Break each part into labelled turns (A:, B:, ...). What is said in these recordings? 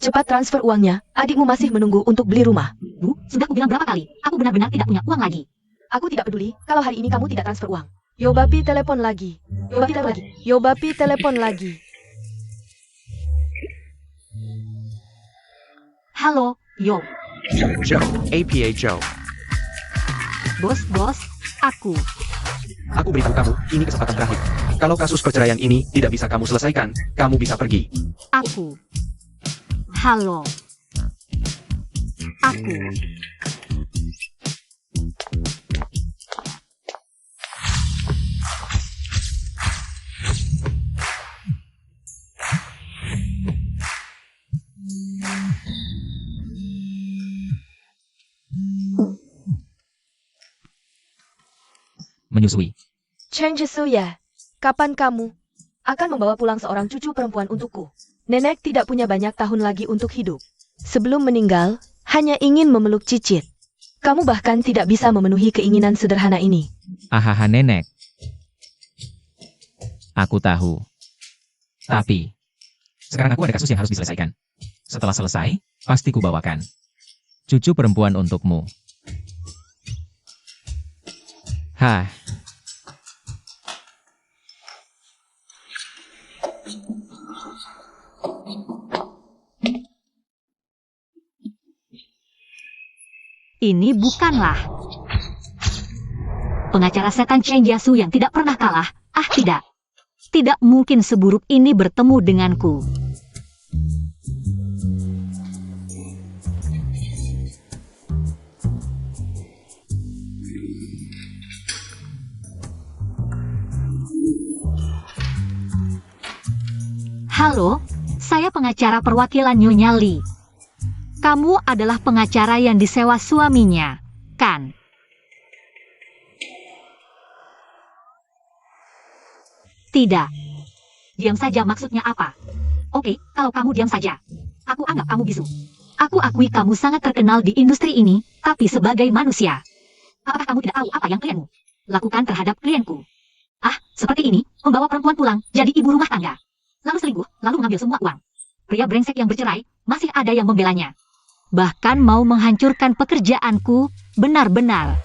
A: Cepat transfer uangnya, adikmu masih menunggu untuk beli rumah.
B: Bu, sudah kubilang berapa kali, aku benar-benar tidak punya uang lagi.
A: Aku tidak peduli kalau hari ini kamu tidak transfer uang. Yobapi telepon lagi. Yobapi telepon lagi. Yobapi telepon lagi.
B: Halo, yo.
C: Joe, APA Joe.
B: Bos, aku.
C: Aku beritahu kamu, ini kesempatan terakhir. Kalau kasus perceraian ini tidak bisa kamu selesaikan, kamu bisa pergi.
B: Aku. Halo. Aku.
D: Menyusui.
A: Chen Jesu ya, kapan kamu akan membawa pulang seorang cucu perempuan untukku? Nenek tidak punya banyak tahun lagi untuk hidup. Sebelum meninggal, hanya ingin memeluk Cicit. Kamu bahkan tidak bisa memenuhi keinginan sederhana ini.
D: Ahaha nenek. Aku tahu. Tapi, sekarang aku ada kasus yang harus diselesaikan. Setelah selesai, pasti kubawakan cucu perempuan untukmu. Hah.
B: Ini bukanlah pengacara setan Chen Jiasu yang tidak pernah kalah. Ah, tidak. Tidak mungkin seburuk ini bertemu denganku. Halo, saya pengacara perwakilan Nyonya Li. Kamu adalah pengacara yang disewa suaminya, kan? Tidak. Diam saja maksudnya apa? Oke, kalau kamu diam saja. Aku anggap kamu bisu. Aku akui kamu sangat terkenal di industri ini, tapi sebagai manusia. Apakah kamu tidak tahu apa yang klienmu lakukan terhadap klienku? Ah, seperti ini, membawa perempuan pulang, jadi ibu rumah tangga. Lalu selingkuh, lalu mengambil semua uang. Pria brengsek yang bercerai, masih ada yang membelanya. Bahkan mau menghancurkan pekerjaanku, benar-benar.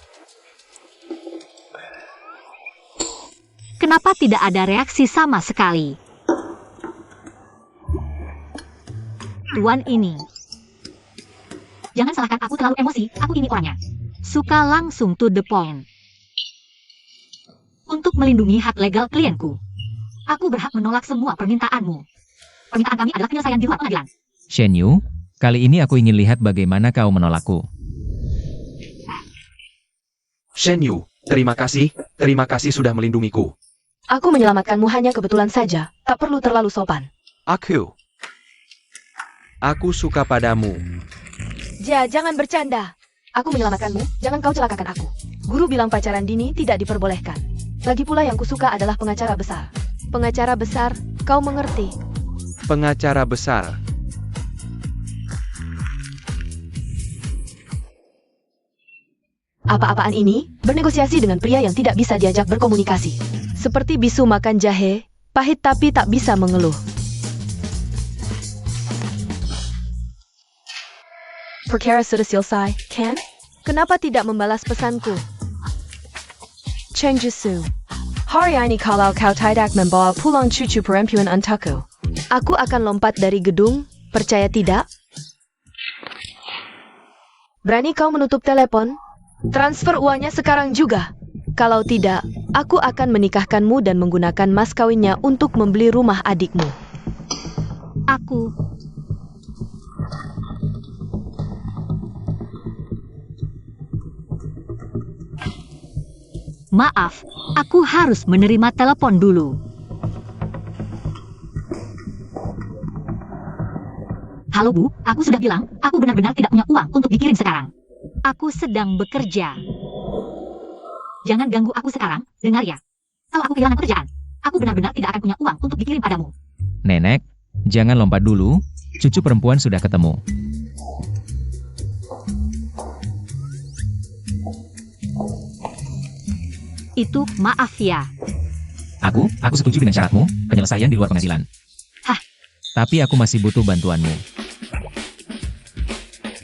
B: Kenapa tidak ada reaksi sama sekali? Tuan ini. Jangan salahkan aku terlalu emosi, aku ini orangnya. Suka langsung to the point. Untuk melindungi hak legal klienku, aku berhak menolak semua permintaanmu. Permintaan kami adalah penyelesaian di luar pengadilan.
D: Shen Yu, kali ini aku ingin lihat bagaimana kau menolakku.
C: Shen Yu, terima kasih sudah melindungiku.
A: Aku menyelamatkanmu hanya kebetulan saja, tak perlu terlalu sopan.
C: Aku suka padamu.
A: Jangan bercanda. Aku menyelamatkanmu, jangan kau celakakan aku. Guru bilang pacaran dini tidak diperbolehkan. Lagi pula yang kusuka adalah pengacara besar. Pengacara besar, kau mengerti?
C: Pengacara besar.
A: Apa-apaan ini? Bernegosiasi dengan pria yang tidak bisa diajak berkomunikasi. Seperti bisu makan jahe, pahit tapi tak bisa mengeluh. Perkara sudah selesai, kan? Kenapa tidak membalas pesanku? Chen Jisu. Hari ini kalau kau tidak membawa pulang cucu perempuan untukku, aku akan lompat dari gedung, percaya tidak? Berani kau menutup telepon? Transfer uangnya sekarang juga. Kalau tidak, aku akan menikahkanmu dan menggunakan mas kawinnya untuk membeli rumah adikmu.
B: Aku. Maaf, aku harus menerima telepon dulu. Halo Bu, aku sudah bilang, aku benar-benar tidak punya uang untuk dikirim sekarang. Aku sedang bekerja. Jangan ganggu aku sekarang, dengar ya. Kalau aku kehilangan pekerjaan, aku benar-benar tidak akan punya uang untuk dikirim padamu.
D: Nenek, jangan lompat dulu, cucu perempuan sudah ketemu.
B: Itu maaf ya.
D: Aku setuju dengan syaratmu, penyelesaian di luar pengadilan.
B: Hah?
D: Tapi aku masih butuh bantuanmu.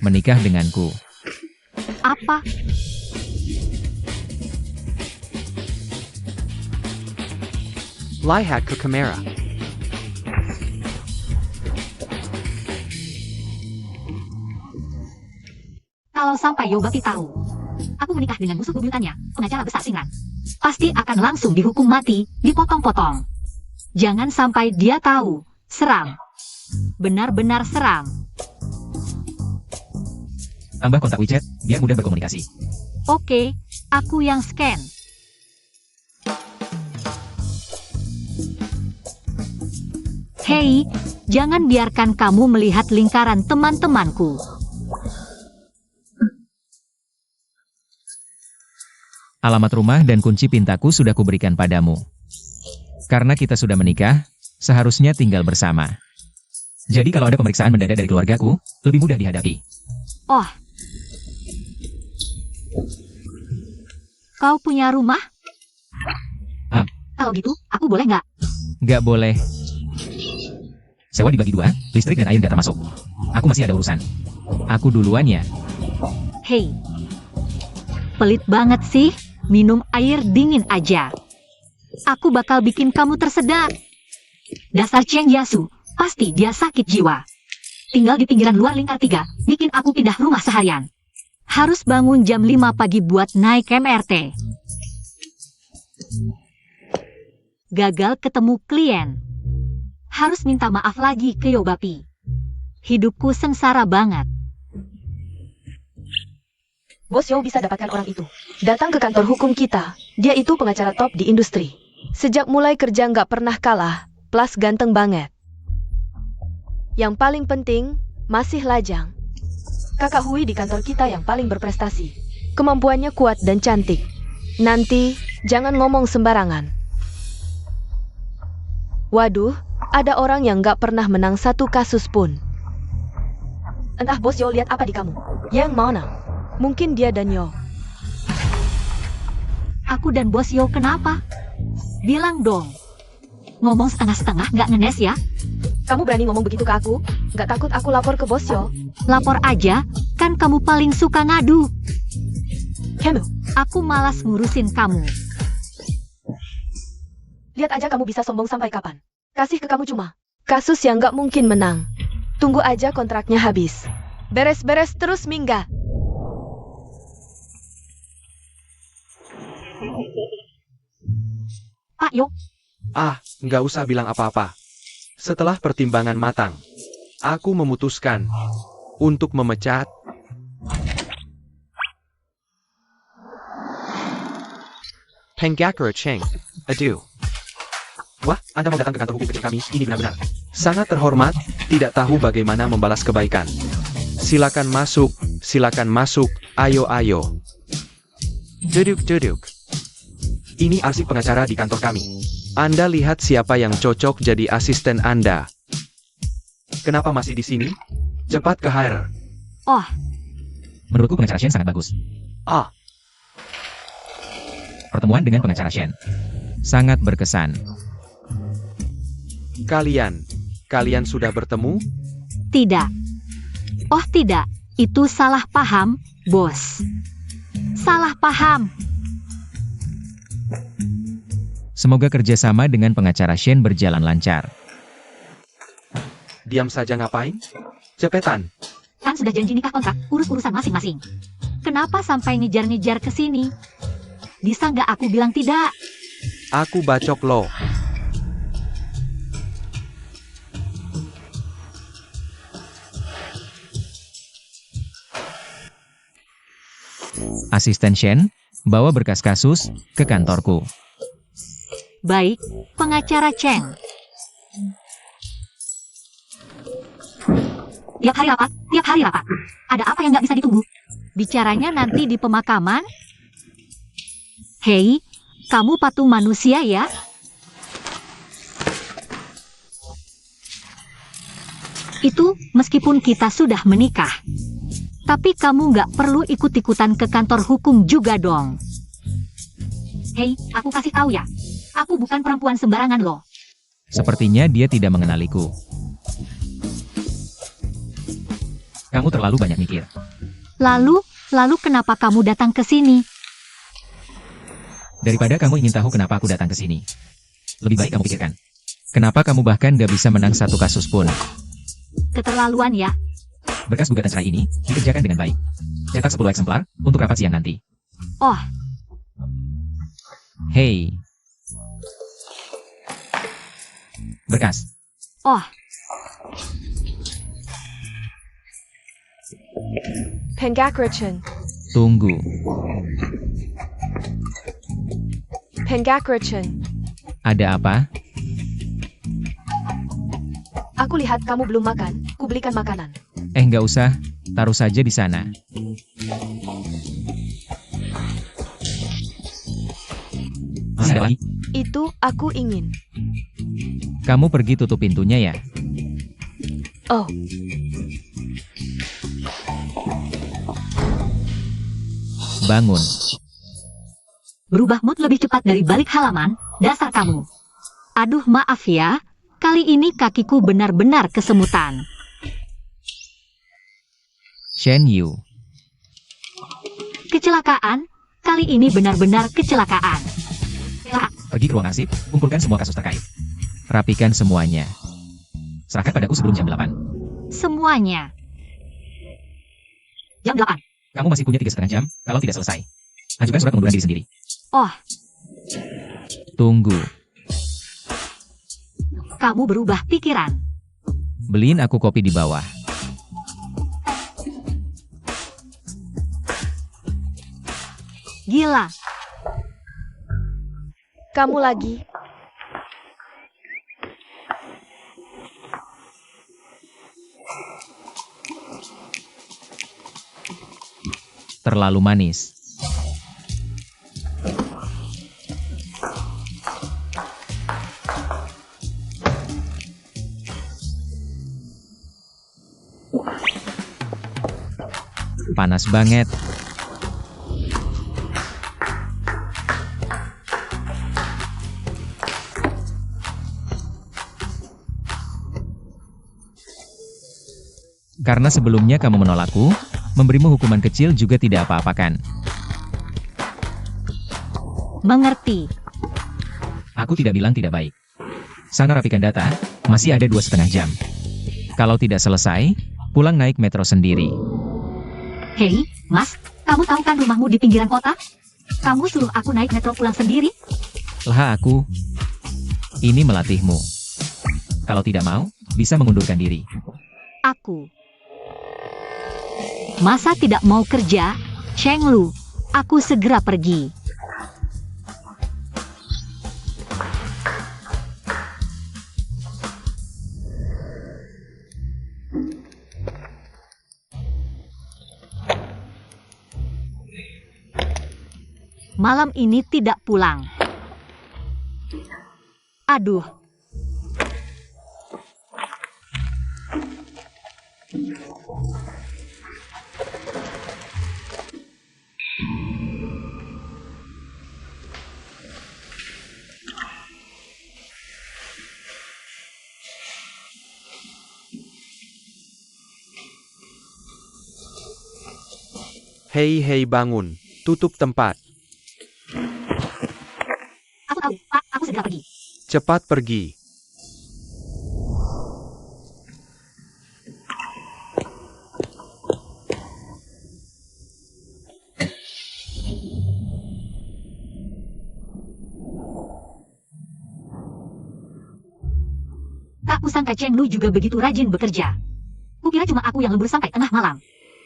D: menikah denganku.
B: Apa?
C: Lihat ke kamera.
B: Kalau sampai Yobati tahu, aku menikah dengan musuh bebuyutannya, pengacara besar Singran, pasti akan langsung dihukum mati, dipotong-potong. Jangan sampai dia tahu. Seram. Benar-benar seram.
D: Tambah kontak WeChat, biar mudah berkomunikasi.
B: Oke, aku yang scan. Hei, jangan biarkan kamu melihat lingkaran teman-temanku.
D: Alamat rumah dan kunci pintaku sudah kuberikan padamu. Karena kita sudah menikah, seharusnya tinggal bersama. Jadi kalau ada pemeriksaan mendadak dari keluargaku, lebih mudah dihadapi.
B: Oh. Kau punya rumah? Kalau gitu, aku boleh nggak?
D: Nggak boleh. Sewa dibagi 2, listrik dan air nggak termasuk. Aku masih ada urusan. Aku duluan ya.
B: Hei. Pelit banget sih, minum air dingin aja. Aku bakal bikin kamu tersedak. Dasar Cheng Yasu, pasti dia sakit jiwa. Tinggal di pinggiran luar lingkar 3, bikin aku pindah rumah seharian. Harus bangun jam 5 pagi buat naik MRT. Gagal ketemu klien. Harus minta maaf lagi ke Yobapi. Hidupku sengsara banget.
A: Bos Yo bisa dapatkan orang itu. Datang ke kantor hukum kita. Dia itu pengacara top di industri. Sejak mulai kerja nggak pernah kalah, plus ganteng banget. Yang paling penting, masih lajang. Kakak Hui di kantor kita yang paling berprestasi. Kemampuannya kuat dan cantik. Nanti, jangan ngomong sembarangan. Waduh, ada orang yang nggak pernah menang satu kasus pun. Entah Bos Yo lihat apa di kamu. Yang mana? Mungkin dia dan Yo.
B: Aku dan Bos Yo kenapa? Bilang dong. Ngomong setengah-setengah nggak ngenes ya?
A: Kamu berani ngomong begitu ke aku? Nggak takut aku lapor ke Bos Yo?
B: Lapor aja, kan kamu paling suka ngadu.
A: Kamu,
B: Aku malas ngurusin kamu.
A: lihat aja kamu bisa sombong sampai kapan. Kasih ke kamu cuma kasus yang nggak mungkin menang. Tunggu aja kontraknya habis. Beres-beres terus minggat.
B: Pak Yo,
C: Nggak usah bilang apa-apa. Setelah pertimbangan matang, aku memutuskan untuk memecat Penggakura Cheng. Aduh. Wah, Anda mau datang ke kantor hukum kecil kami, ini benar-benar sangat terhormat, tidak tahu bagaimana membalas kebaikan. Silakan masuk, ayo. Duduk. Ini arsip pengacara di kantor kami. Anda lihat siapa yang cocok jadi asisten Anda. Kenapa masih di sini? Cepat ke hire.
B: oh,
D: Menurutku pengacara Shen sangat bagus. Pertemuan dengan pengacara Shen sangat berkesan.
C: Kalian sudah bertemu?
B: tidak. Oh tidak, itu salah paham, bos. Salah paham.
D: Semoga kerjasama dengan pengacara Shen berjalan lancar.
C: Diam saja ngapain? Cepetan.
B: Kan sudah janji nikah kontrak, urus urusan masing-masing. Kenapa sampai ngejar-ngejar ke sini? Bisa nggak aku bilang tidak?
C: Aku bacok lo.
D: Asisten Shen, bawa berkas kasus ke kantorku.
B: Baik, pengacara Cheng. Tiap hari rapat. Ada apa yang nggak bisa ditunggu? Bicaranya nanti di pemakaman? Hei, kamu patung manusia ya? Itu meskipun kita sudah menikah. Tapi kamu nggak perlu ikut-ikutan ke kantor hukum juga dong. Hei, aku kasih tahu ya. Aku bukan perempuan sembarangan loh.
D: Sepertinya dia tidak mengenaliku. Kamu terlalu banyak mikir.
B: Lalu kenapa kamu datang ke sini?
D: Daripada kamu ingin tahu kenapa aku datang ke sini, lebih baik kamu pikirkan. Kenapa kamu bahkan gak bisa menang satu kasus pun?
B: Keterlaluan ya.
D: Berkas gugatan cerai ini dikerjakan dengan baik. Cetak 10 eksemplar untuk rapat siang nanti.
B: Oh,
D: Hei. Berkas.
B: oh,
A: Pengakrachen.
D: Tunggu.
A: Pengakrachen.
D: Ada apa?
A: Aku lihat kamu belum makan. Kubelikan makanan.
D: Nggak usah. Taruh saja di sana. Masih ada lagi?
A: Itu aku ingin.
D: Kamu pergi tutup pintunya ya.
A: Oh,
D: Bangun.
B: berubah mood lebih cepat dari balik halaman, dasar kamu. Aduh maaf ya, kali ini kakiku benar-benar kesemutan.
D: Shen Yu.
B: Kecelakaan, kali ini benar-benar kecelakaan.
D: Pergi ke ruang arsip, kumpulkan semua kasus terkait. Rapikan semuanya. Serahkan padaku sebelum jam 8.
B: Semuanya. Jam 8.
D: Kamu masih punya 3,5 jam, kalau tidak selesai. Ajukan surat pengunduran diri sendiri.
B: Oh,
D: Tunggu.
B: kamu berubah pikiran.
D: Beliin aku kopi di bawah.
B: Gila,
A: kamu lagi.
D: Terlalu manis. Panas banget. Karena sebelumnya kamu menolakku, memberimu hukuman kecil juga tidak apa-apakan.
B: mengerti.
D: Aku tidak bilang tidak baik. Sana rapikan data, masih ada 2,5 jam. Kalau tidak selesai, pulang naik metro sendiri.
B: Hei, Mas, kamu tahu kan rumahmu di pinggiran kota? Kamu suruh aku naik metro pulang sendiri?
D: Lah aku. Ini melatihmu. Kalau tidak mau, bisa mengundurkan diri.
B: Aku. Masa tidak mau kerja? Cheng Lu, aku segera pergi. Malam ini tidak pulang. Aduh.
C: Hei hei bangun, tutup tempat,
B: Aku tahu, Pak, aku segera pergi.
C: cepat pergi.
B: Tak kusangka Cheng Lu juga begitu rajin bekerja. Kukira cuma aku yang lembur sampai tengah malam.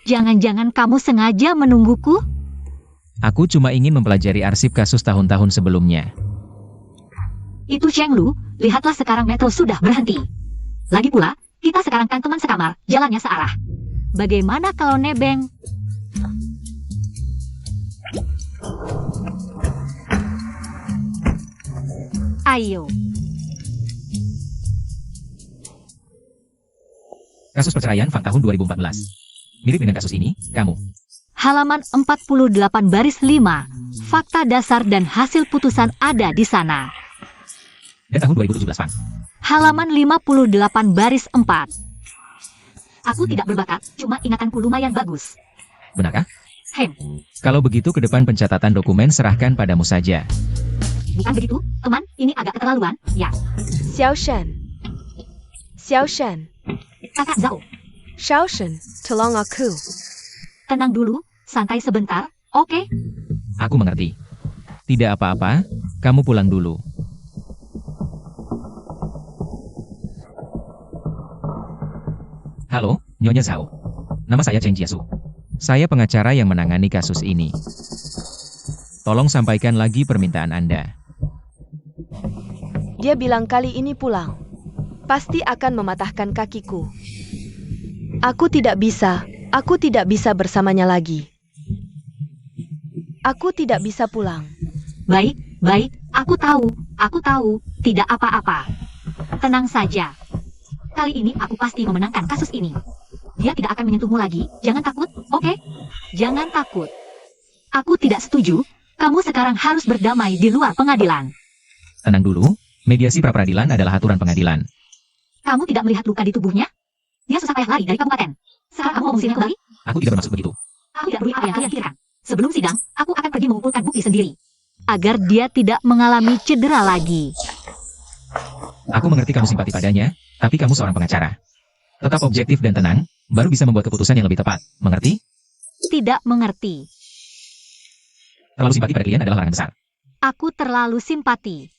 B: Jangan-jangan kamu sengaja menungguku?
D: Aku cuma ingin mempelajari arsip kasus tahun-tahun sebelumnya.
B: Itu Cheng Lu, lihatlah sekarang metro sudah berhenti. Lagi pula, kita sekarang kan teman sekamar, jalannya searah. Bagaimana kalau nebeng? Ayo.
D: Kasus perceraian Fang tahun 2014. Mirip dengan kasus ini, kamu.
B: Halaman 48 baris 5. Fakta dasar dan hasil putusan ada di sana.
D: Dan tahun 2017 Fang.
B: Halaman 58 baris 4. Aku tidak berbakat, cuma ingatanku lumayan bagus.
D: Benarkah?
B: Hem,
D: Kalau begitu ke depan pencatatan dokumen serahkan padamu saja.
B: bukan begitu, teman, ini agak keterlaluan, ya.
A: Xiao Shen. Xiao Shen.
B: Kakak Zhao,
A: Xiao Shen, tolong aku.
B: tenang dulu, santai sebentar, oke?
D: Aku mengerti. Tidak apa-apa, kamu pulang dulu. Halo, Nyonya Zhao. Nama saya Cheng Jiasu. Saya pengacara yang menangani kasus ini. Tolong sampaikan lagi permintaan Anda.
A: Dia bilang kali ini pulang. Pasti akan mematahkan kakiku. Aku tidak bisa bersamanya lagi. Aku tidak bisa pulang.
B: Baik, aku tahu, tidak apa-apa. Tenang saja. Kali ini aku pasti memenangkan kasus ini. Dia tidak akan menyentuhmu lagi, jangan takut, oke? Jangan takut. Aku tidak setuju, kamu sekarang harus berdamai di luar pengadilan.
D: Tenang dulu, mediasi pra-peradilan adalah aturan pengadilan.
B: Kamu tidak melihat luka di tubuhnya? Dia susah payah lari dari kabupaten. Sekarang kamu mau mengusirnya kembali?
D: Aku tidak bermaksud begitu.
B: Aku tidak peduli apa yang kalian pikirkan. Sebelum sidang, aku akan pergi mengumpulkan bukti sendiri. Agar dia tidak mengalami cedera lagi.
D: Aku mengerti kamu simpati padanya, tapi kamu seorang pengacara. Tetap objektif dan tenang, baru bisa membuat keputusan yang lebih tepat. Mengerti?
B: Tidak mengerti.
D: Terlalu simpati pada klien adalah larangan besar.
B: Aku terlalu simpati.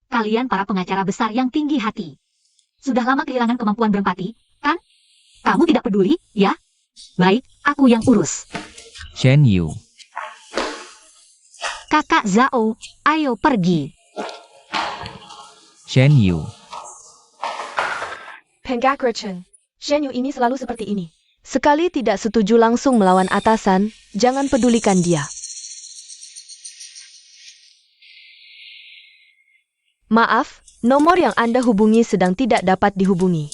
B: Kalian para pengacara besar yang tinggi hati. Sudah lama kehilangan kemampuan berempati, kan? Kamu tidak peduli, ya? Baik, aku yang urus.
D: Shen Yu.
B: Kakak Zhao, ayo pergi.
D: Shen Yu.
A: Penggakra Chen. Shen Yu ini selalu seperti ini. Sekali tidak setuju langsung melawan atasan, jangan pedulikan dia. Maaf, nomor yang Anda hubungi sedang tidak dapat dihubungi.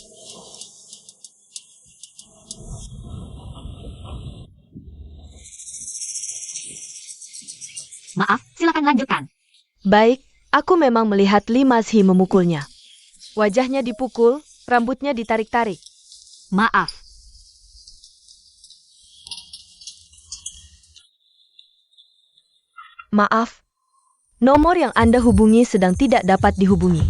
B: Maaf, silakan lanjutkan.
A: Baik, aku memang melihat Li Mazhi memukulnya. Wajahnya dipukul, rambutnya ditarik-tarik.
B: Maaf.
A: Maaf, nomor yang Anda hubungi sedang tidak dapat dihubungi.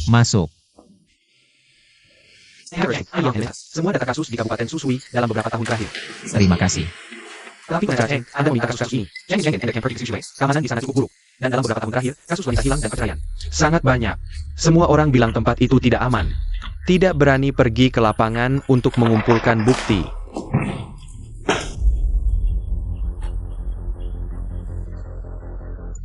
D: Masuk.
C: Semua data kasus di Kabupaten Susui dalam beberapa tahun terakhir.
D: Terima kasih.
C: Tapi pengacara Cheng, Anda meminta kasus ini. Cheng and Pergi Susui, keamanan di sana cukup buruk. Dan dalam beberapa tahun terakhir, kasus wanita hilang dan perceraian. Sangat banyak. Semua orang bilang tempat itu tidak aman. Tidak berani pergi ke lapangan untuk mengumpulkan bukti.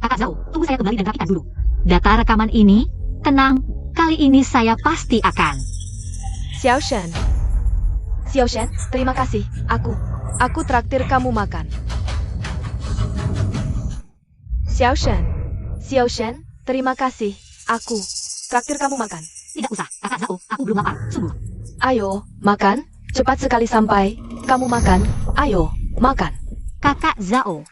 B: Kakak Zhao, tunggu saya kembali dan rapikan dulu. Data rekaman ini, tenang, kali ini saya pasti akan.
A: Xiao Shen. Xiao Shen, terima kasih. Aku traktir kamu makan. Xiao Shen. Xiao Shen, terima kasih. Aku traktir kamu makan.
B: Tidak usah, Kakak Zhao, aku belum lapar, sungguh.
A: Ayo, makan. Cepat sekali sampai. Kamu makan. Ayo, makan.
B: Kakak Zhao.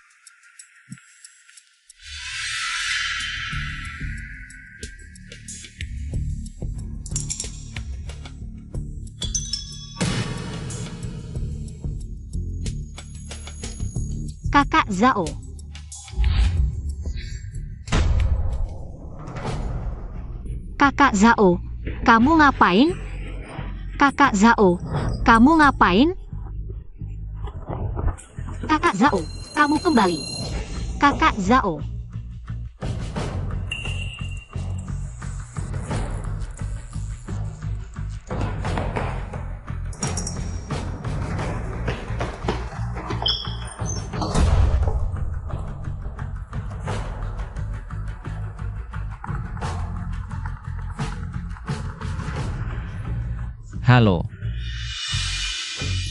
B: Kakak Zhao. Kakak Zhao, kamu ngapain? Kakak Zhao, kamu ngapain? Kakak Zhao, kamu kembali. Kakak Zhao.
D: Halo.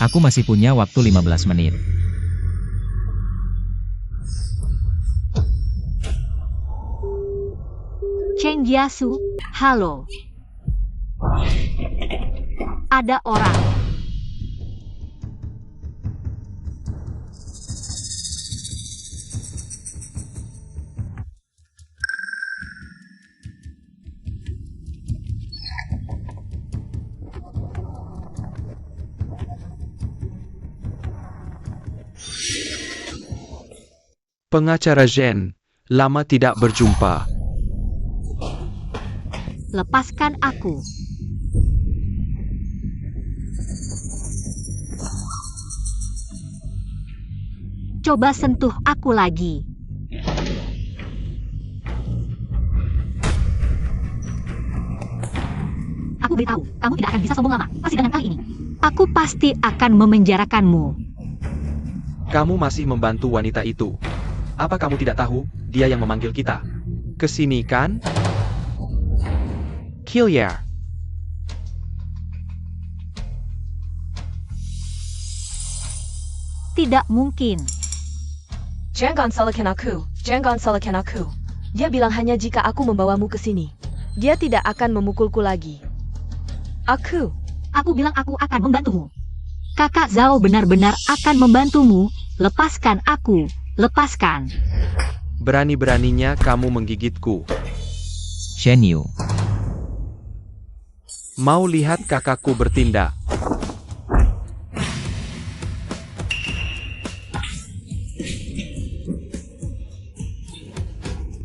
D: Aku masih punya waktu 15 menit.
B: Cheng Jiasu, halo. Ada orang.
C: Pengacara Zhen, lama tidak berjumpa.
B: Lepaskan aku. Coba sentuh aku lagi. Aku beritahu, kamu tidak akan bisa sombong lama. Persidangan kali ini. Aku pasti akan memenjarakanmu.
C: Kamu masih membantu wanita itu. Apa kamu tidak tahu, dia yang memanggil kita? Kesini kan? Killier.
B: Tidak mungkin.
A: Jangan salahkan aku. Jangan salahkan aku. Dia bilang hanya jika aku membawamu ke sini. Dia tidak akan memukulku lagi.
B: Aku bilang aku akan membantumu. Kakak Zhao benar-benar akan membantumu. Lepaskan aku. Lepaskan.
C: Berani-beraninya kamu menggigitku.
D: Shen Yu.
C: Mau lihat kakakku bertindak?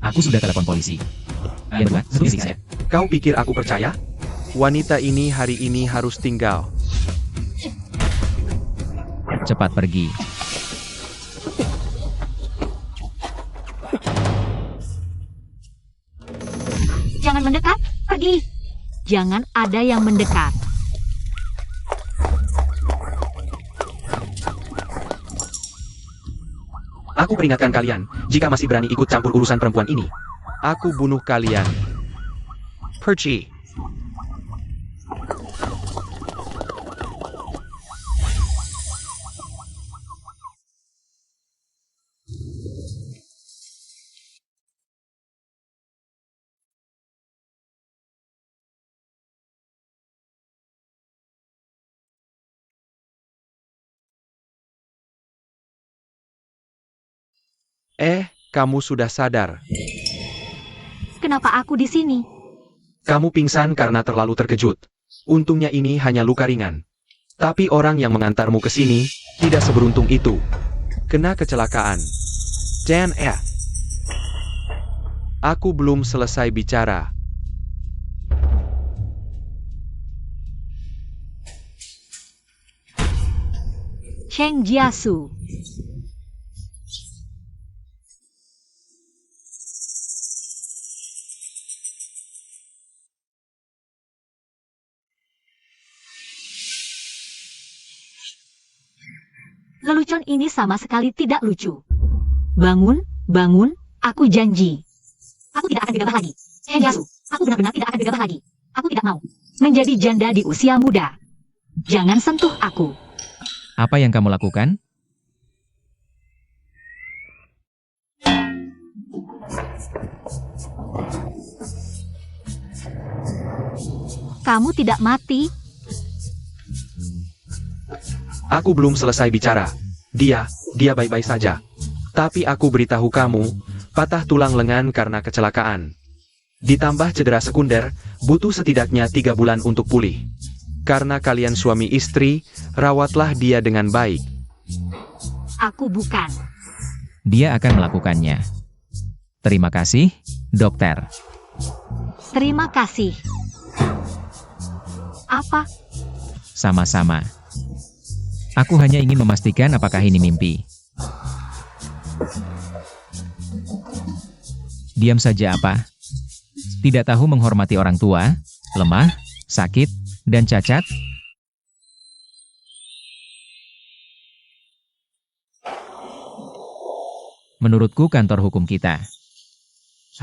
D: Aku sudah telepon polisi. Kalian berdua, sebut diri saya.
C: Kau pikir aku percaya? Wanita ini hari ini harus tinggal.
D: Cepat pergi.
B: Jangan mendekat. Pergi. Jangan ada yang mendekat.
C: Aku peringatkan kalian, jika masih berani ikut campur urusan perempuan ini, aku bunuh kalian. Pergi. Kamu sudah sadar.
B: Kenapa aku di sini?
C: Kamu pingsan karena terlalu terkejut. Untungnya ini hanya luka ringan. Tapi orang yang mengantarmu ke sini tidak seberuntung itu. Kena kecelakaan. Dan aku belum selesai bicara.
B: Cheng Jiasu. Lelucon ini sama sekali tidak lucu. Bangun, bangun, aku janji. Aku tidak akan gegabah lagi. Cheng Jiasu, aku benar-benar tidak akan gegabah lagi. Aku tidak mau menjadi janda di usia muda. Jangan sentuh aku.
D: Apa yang kamu lakukan?
B: Kamu tidak mati.
C: Aku belum selesai bicara. Dia baik-baik saja. Tapi aku beritahu kamu, patah tulang lengan karena kecelakaan. Ditambah cedera sekunder, butuh setidaknya 3 bulan untuk pulih. Karena kalian suami istri, rawatlah dia dengan baik.
B: Aku bukan.
D: Dia akan melakukannya. Terima kasih, dokter.
B: Terima kasih. Apa?
D: Sama-sama. Aku hanya ingin memastikan apakah ini mimpi. Diam saja apa? Tidak tahu menghormati orang tua, lemah, sakit, dan cacat? Menurutku kantor hukum kita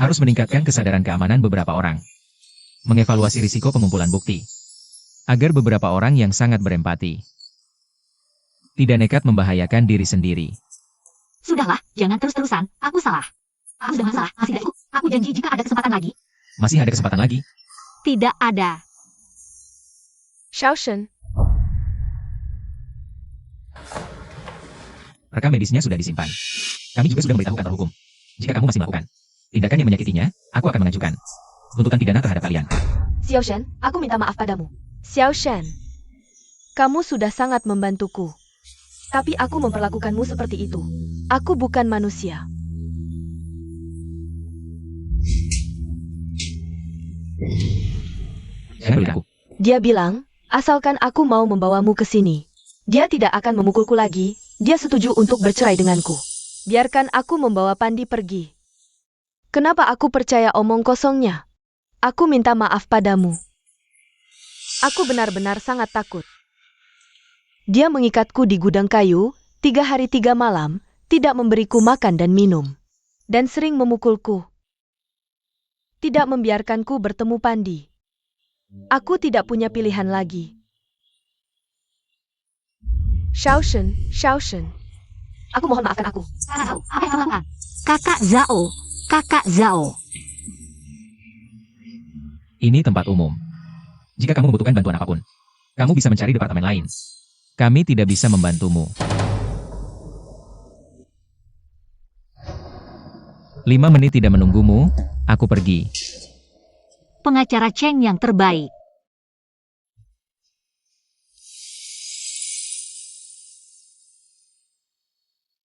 D: harus meningkatkan kesadaran keamanan beberapa orang. Mengevaluasi risiko pengumpulan bukti. Agar beberapa orang yang sangat berempati tidak nekat membahayakan diri sendiri.
B: Sudahlah, jangan terus-terusan. Aku salah. Aku sudah masalah. Masih tidak ikut. Aku janji jika ada kesempatan lagi.
D: Masih ada kesempatan lagi?
B: Tidak ada.
A: Xiaoshen,
D: Rekam medisnya sudah disimpan. Kami juga sudah memberitahu kantor hukum. Jika kamu masih melakukan tindakan yang menyakitinya, aku akan mengajukan tuntutan pidana terhadap kalian.
A: Xiaoshen, aku minta maaf padamu. Xiaoshen, kamu sudah sangat membantuku. Tapi aku memperlakukanmu seperti itu. Aku bukan manusia.
D: Jangan pedulikan aku.
A: Dia bilang, asalkan aku mau membawamu ke sini. Dia tidak akan memukulku lagi, dia setuju untuk bercerai denganku. Biarkan aku membawa Pandi pergi. Kenapa aku percaya omong kosongnya? Aku minta maaf padamu. Aku benar-benar sangat takut. Dia mengikatku di gudang kayu, 3 hari 3 malam, tidak memberiku makan dan minum. Dan sering memukulku. Tidak membiarkanku bertemu Pandi. Aku tidak punya pilihan lagi. Shaoshen. Aku mohon maafkan aku.
B: Kakak Zhao, apa yang kamu lakukan? Kakak Zhao.
D: Ini tempat umum. Jika kamu membutuhkan bantuan apapun, kamu bisa mencari departemen lain. Kami tidak bisa membantumu. 5 menit tidak menunggumu, aku pergi.
B: Pengacara Cheng yang terbaik.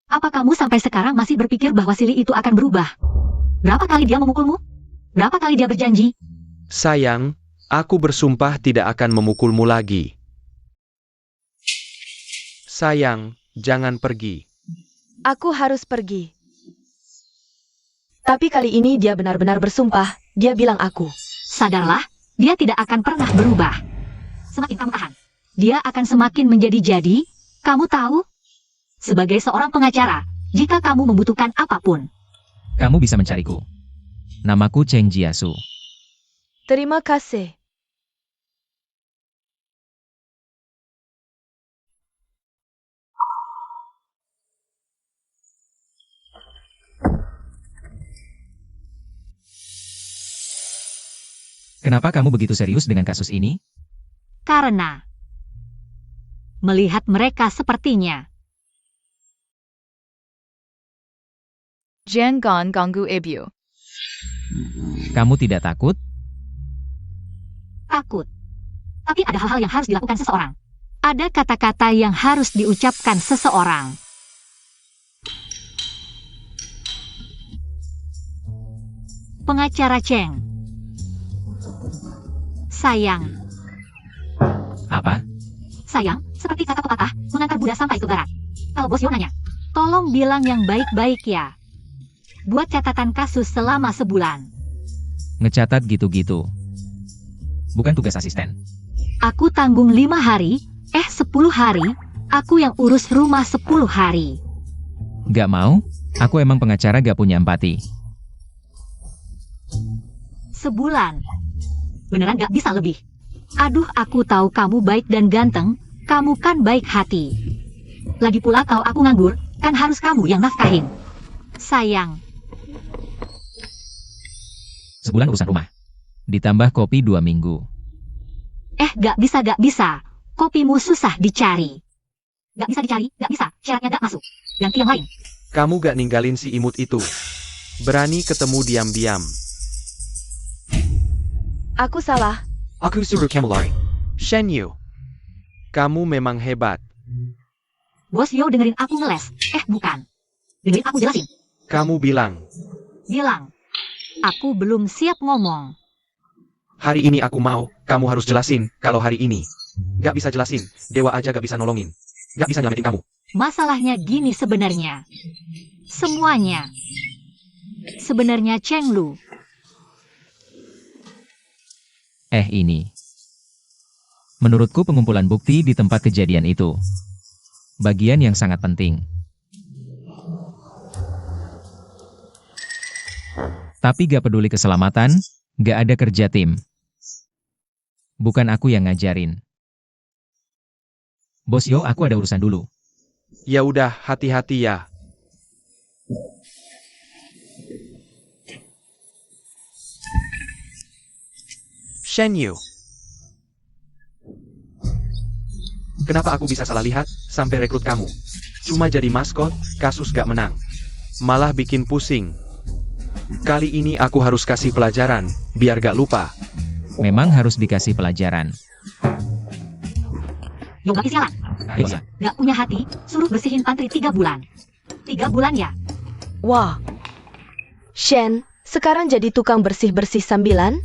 B: Apa kamu sampai sekarang masih berpikir bahwa Sili itu akan berubah? Berapa kali dia memukulmu? Berapa kali dia berjanji?
C: Sayang, aku bersumpah tidak akan memukulmu lagi. Sayang, jangan pergi.
A: Aku harus pergi. Tapi kali ini dia benar-benar bersumpah, dia bilang aku.
B: Sadarlah, dia tidak akan pernah berubah. Semakin kamu tahan, dia akan semakin menjadi-jadi, kamu tahu? Sebagai seorang pengacara, jika kamu membutuhkan apapun,
D: Kamu bisa mencariku. Namaku Cheng Jiasu.
A: Terima kasih.
D: Kenapa kamu begitu serius dengan kasus ini?
B: karena melihat mereka sepertinya.
E: Jangan ganggu ibu.
D: Kamu tidak takut?
B: Takut. Tapi ada hal-hal yang harus dilakukan seseorang. Ada kata-kata yang harus diucapkan seseorang. Pengacara Cheng. Sayang.
D: Apa?
B: Sayang, seperti kata pepatah, mengantar Buddha sampai ke barat. Kalau bos Yo nanya, tolong bilang yang baik-baik ya. Buat catatan kasus selama sebulan.
D: Ngecatat gitu-gitu. Bukan tugas asisten.
B: Aku tanggung 5 hari, 10 hari, aku yang urus rumah 10 hari.
D: Gak mau? Aku emang pengacara gak punya empati.
B: Sebulan. Beneran gak bisa lebih. Aduh, aku tahu kamu baik dan ganteng, kamu kan baik hati. Lagi pula kalau aku nganggur, kan harus kamu yang nafkahin. Sayang.
D: Sebulan urusan rumah. Ditambah kopi 2 minggu.
B: Gak bisa. Kopimu susah dicari. Gak bisa dicari, gak bisa. Syaratnya gak masuk. Ganti yang lain.
C: Kamu gak ninggalin si imut itu. Berani ketemu diam-diam.
A: Aku salah.
C: Aku suruh kamu lari. Shen Yu. Kamu memang hebat.
B: Bos Yo dengerin aku ngeles. Bukan. Dengerin aku jelasin.
C: Kamu bilang,
B: Bilang. Aku belum siap ngomong.
C: hari ini aku mau, kamu harus jelasin, kalau hari ini. Gak bisa jelasin, dewa aja gak bisa nolongin. Gak bisa nyelamatin kamu.
B: Masalahnya gini sebenarnya. Semuanya. Sebenarnya Cheng Lu.
D: Ini. Menurutku pengumpulan bukti di tempat kejadian itu. Bagian yang sangat penting. Tapi gak peduli keselamatan, gak ada kerja tim. Bukan aku yang ngajarin. Bos Yo, aku ada urusan dulu.
C: Ya udah, hati-hati ya. Shen Yu. Kenapa aku bisa salah lihat, sampai rekrut kamu? Cuma jadi maskot, kasus gak menang. Malah bikin pusing. Kali ini aku harus kasih pelajaran, biar gak lupa.
D: Memang harus dikasih pelajaran.
B: Yo gak sialan.
D: Bisa.
B: Gak punya hati, suruh bersihin pantry 3 bulan. 3 bulan ya?
A: Wah. Shen, sekarang jadi tukang bersih-bersih sambilan?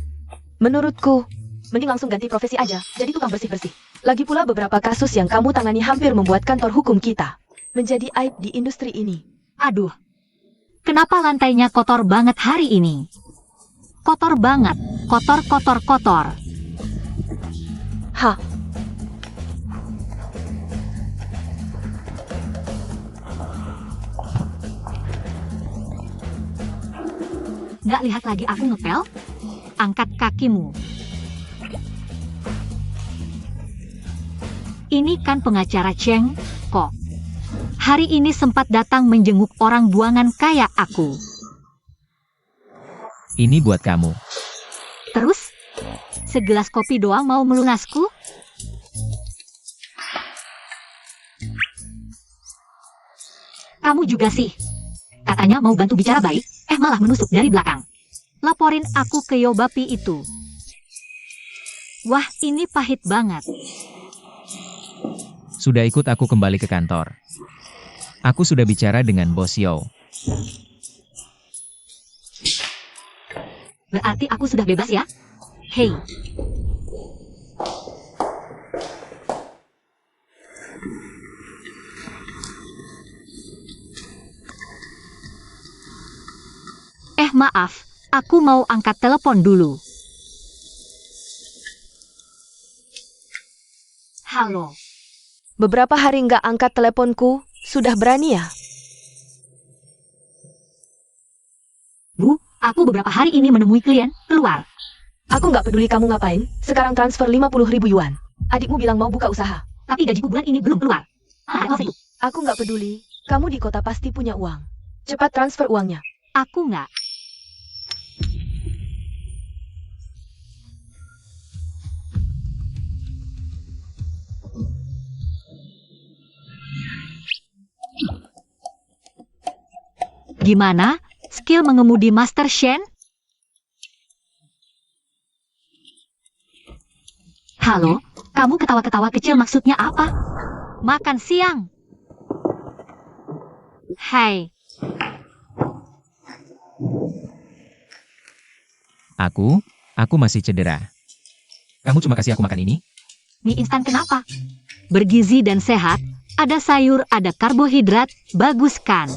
A: Menurutku, mending langsung ganti profesi aja, jadi tukang bersih-bersih. Lagi pula beberapa kasus yang kamu tangani hampir membuat kantor hukum kita menjadi aib di industri ini.
B: Aduh, kenapa lantainya kotor banget hari ini? Kotor banget, kotor.
A: Hah?
B: Nggak lihat lagi aku ngepel? Angkat kakimu. Ini kan pengacara Cheng, kok. Hari ini sempat datang menjenguk orang buangan kayak aku.
D: Ini buat kamu.
B: Terus, segelas kopi doang mau melunasku? Kamu juga sih. Katanya mau bantu bicara baik, malah menusuk dari belakang. Laporin aku ke Yobapi itu. Wah, ini pahit banget.
D: Sudah ikut aku kembali ke kantor. Aku sudah bicara dengan Bos Yo.
B: Berarti aku sudah bebas ya? Hei. Maaf, aku mau angkat telepon dulu. Halo.
A: Beberapa hari nggak angkat teleponku, sudah berani ya?
B: Bu, aku beberapa hari ini menemui klien, keluar.
A: Aku nggak peduli kamu ngapain, sekarang transfer 50.000 yuan. Adikmu bilang mau buka usaha.
B: Tapi gajiku bulan ini belum keluar.
A: Aku nggak peduli, kamu di kota pasti punya uang. Cepat transfer uangnya.
B: Aku nggak. Gimana? Skill mengemudi Master Shen? Halo, kamu ketawa-ketawa kecil maksudnya apa? Makan siang. Hai.
D: Aku masih cedera. Kamu cuma kasih aku makan ini?
B: Mie instan kenapa? Bergizi dan sehat, ada sayur, ada karbohidrat, bagus kan?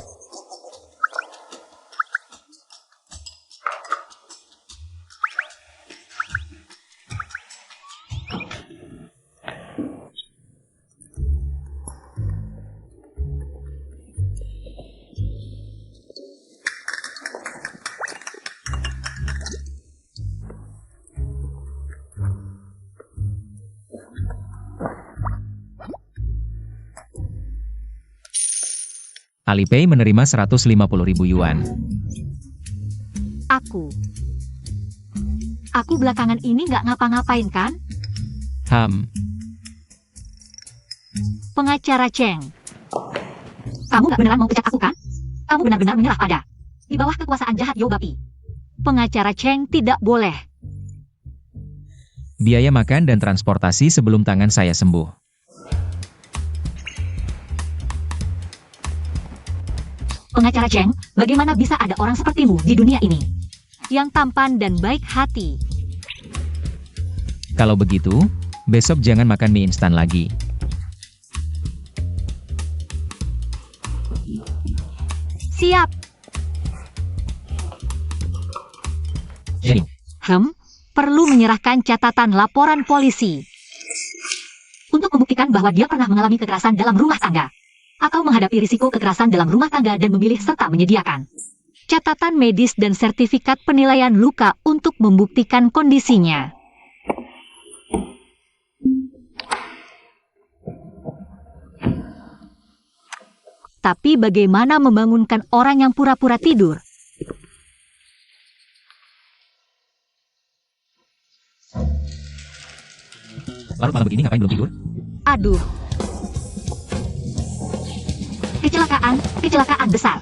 D: Alipay menerima 150.000 yuan.
B: Aku belakangan ini nggak ngapa-ngapain kan? Pengacara Cheng. Kamu nggak beneran mau pecat aku kan? Kamu benar-benar menyerah pada di bawah kekuasaan jahat Yobapi. Pengacara Cheng tidak boleh.
D: Biaya makan dan transportasi sebelum tangan saya sembuh.
B: Pengacara Cheng, bagaimana bisa ada orang sepertimu di dunia ini? Yang tampan dan baik hati.
D: Kalau begitu, besok jangan makan mie instan lagi.
B: Siap.
D: Jenny,
B: Perlu menyerahkan catatan laporan polisi. Untuk membuktikan bahwa dia pernah mengalami kekerasan dalam rumah tangga. Atau menghadapi risiko kekerasan dalam rumah tangga dan memilih serta menyediakan catatan medis dan sertifikat penilaian luka untuk membuktikan kondisinya. Tapi bagaimana membangunkan orang yang pura-pura tidur?
D: larut malam begini ngapain belum tidur?
B: Aduh. Kecelakaan besar.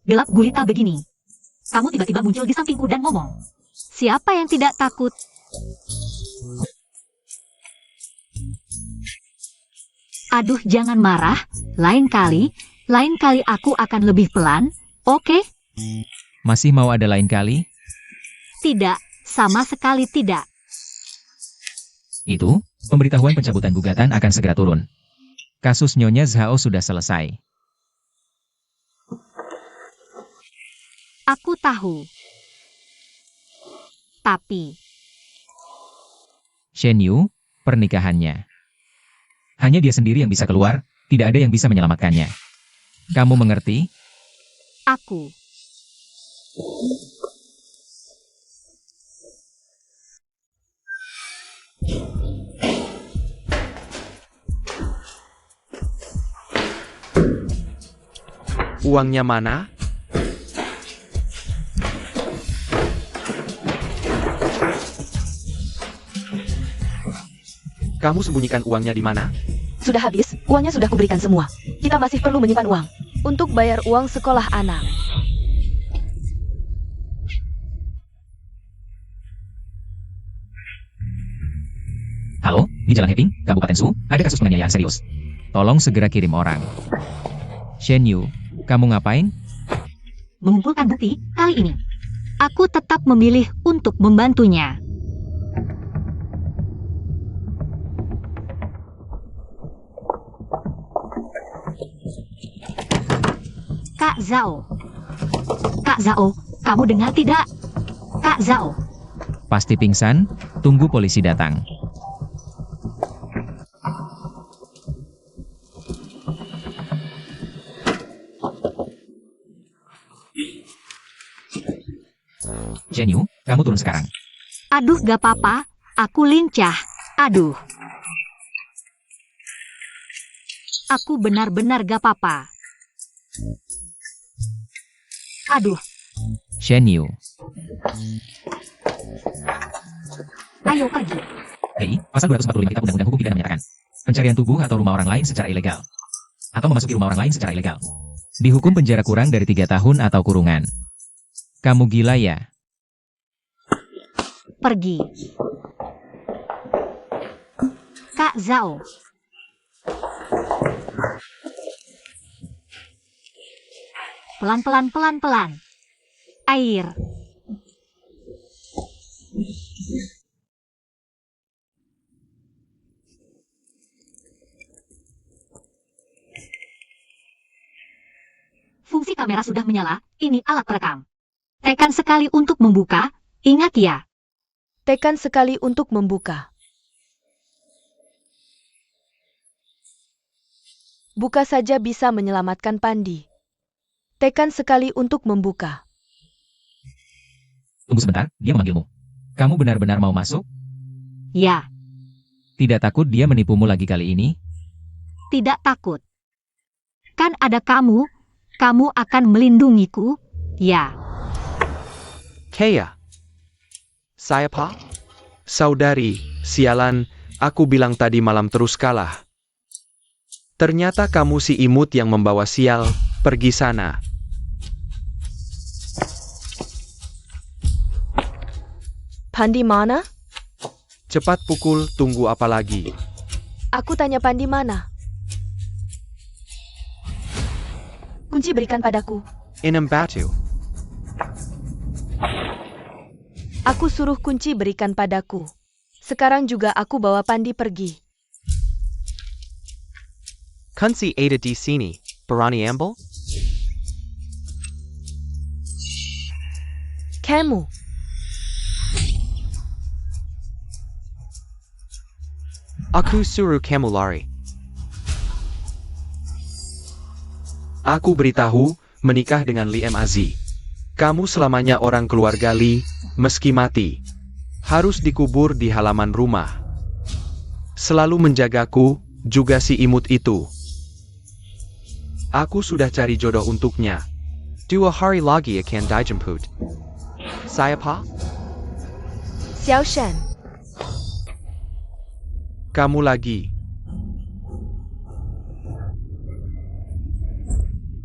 B: Gelap gulita begini. Kamu tiba-tiba muncul di sampingku dan ngomong. Siapa yang tidak takut? Aduh, jangan marah. Lain kali aku akan lebih pelan, oke?
D: Masih mau ada lain kali?
B: Tidak, sama sekali tidak.
D: itu, pemberitahuan pencabutan gugatan akan segera turun. Kasus Nyonya Zhao sudah selesai.
B: Aku tahu. Tapi,
D: Shen Yu, pernikahannya. Hanya dia sendiri yang bisa keluar, tidak ada yang bisa menyelamatkannya. Kamu mengerti?
B: aku.
C: Uangnya mana? Kamu sembunyikan uangnya di mana?
A: Sudah habis, uangnya sudah kuberikan semua. Kita masih perlu menyimpan uang. Untuk bayar uang sekolah anak.
D: Halo, di Jalan Heping, Kabupaten Su, ada kasus penganiayaan serius. Tolong segera kirim orang. Shen Yu, kamu ngapain?
B: Mengumpulkan bukti kali ini. Aku tetap memilih untuk membantunya. Kak Zhao. Kak Zhao, kamu dengar tidak? Kak Zhao.
D: Pasti pingsan, tunggu polisi datang. Shen Yu, kamu turun sekarang.
B: Aduh, gak apa-apa. Aku lincah. Aduh. Aku benar-benar gak apa-apa. Aduh,
D: Shen Yu.
B: ayo pergi.
D: Hei, pasal 245 Kitab Undang-Undang Hukum Pidana menyatakan pencarian tubuh atau rumah orang lain secara ilegal atau memasuki rumah orang lain secara ilegal dihukum penjara kurang dari 3 tahun atau kurungan. Kamu gila ya?
B: Pergi. Kak Zhao. Pelan-pelan, pelan-pelan. Air. Fungsi kamera sudah menyala, ini alat perekam. Tekan sekali untuk membuka, ingat ya.
A: Tekan sekali untuk membuka. Buka saja bisa menyelamatkan Pandi. Tekan sekali untuk membuka.
D: Tunggu sebentar, dia memanggilmu. Kamu benar-benar mau masuk?
B: Ya,
D: Tidak takut dia menipumu lagi kali ini?
B: tidak takut. Kan ada kamu akan melindungiku, ya.
C: Kaya. Saya Pak? Saudari, sialan, aku bilang tadi malam terus kalah. Ternyata kamu si imut yang membawa sial, pergi sana.
A: Pandi mana?
C: Cepat pukul, tunggu apa lagi?
A: Aku tanya Pandi mana? Kunci berikan padaku.
C: Inem batu.
A: Aku suruh kunci berikan padaku. Sekarang juga aku bawa Pandi pergi.
C: Kunci ada di sini, berani ambil?
A: Kamu.
C: Aku suruh kamu lari. Aku beritahu, menikah dengan Li Mazi. Kamu selamanya orang keluarga Li, meski mati. Harus dikubur di halaman rumah. Selalu menjagaku, juga si imut itu. Aku sudah cari jodoh untuknya. 2 hari lagi akan dijemput. Saya Pak?
A: Xiao Shen.
C: Kamu lagi.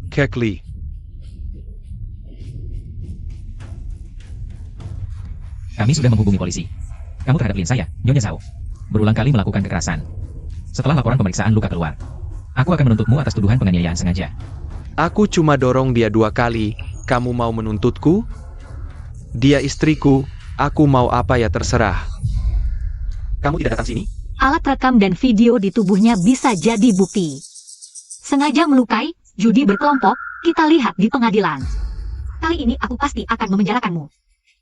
C: Kekli.
D: Kami sudah menghubungi polisi. Kamu terhadap klien saya, Nyonya Zhao, berulang kali melakukan kekerasan. Setelah laporan pemeriksaan luka keluar, aku akan menuntutmu atas tuduhan penganiayaan sengaja.
C: Aku cuma dorong dia 2 kali, kamu mau menuntutku? Dia istriku, aku mau apa ya terserah. kamu tidak datang sini?
B: Alat rekam dan video di tubuhnya bisa jadi bukti. Sengaja melukai, judi berkelompok, kita lihat di pengadilan. Kali ini aku pasti akan memenjarakanmu.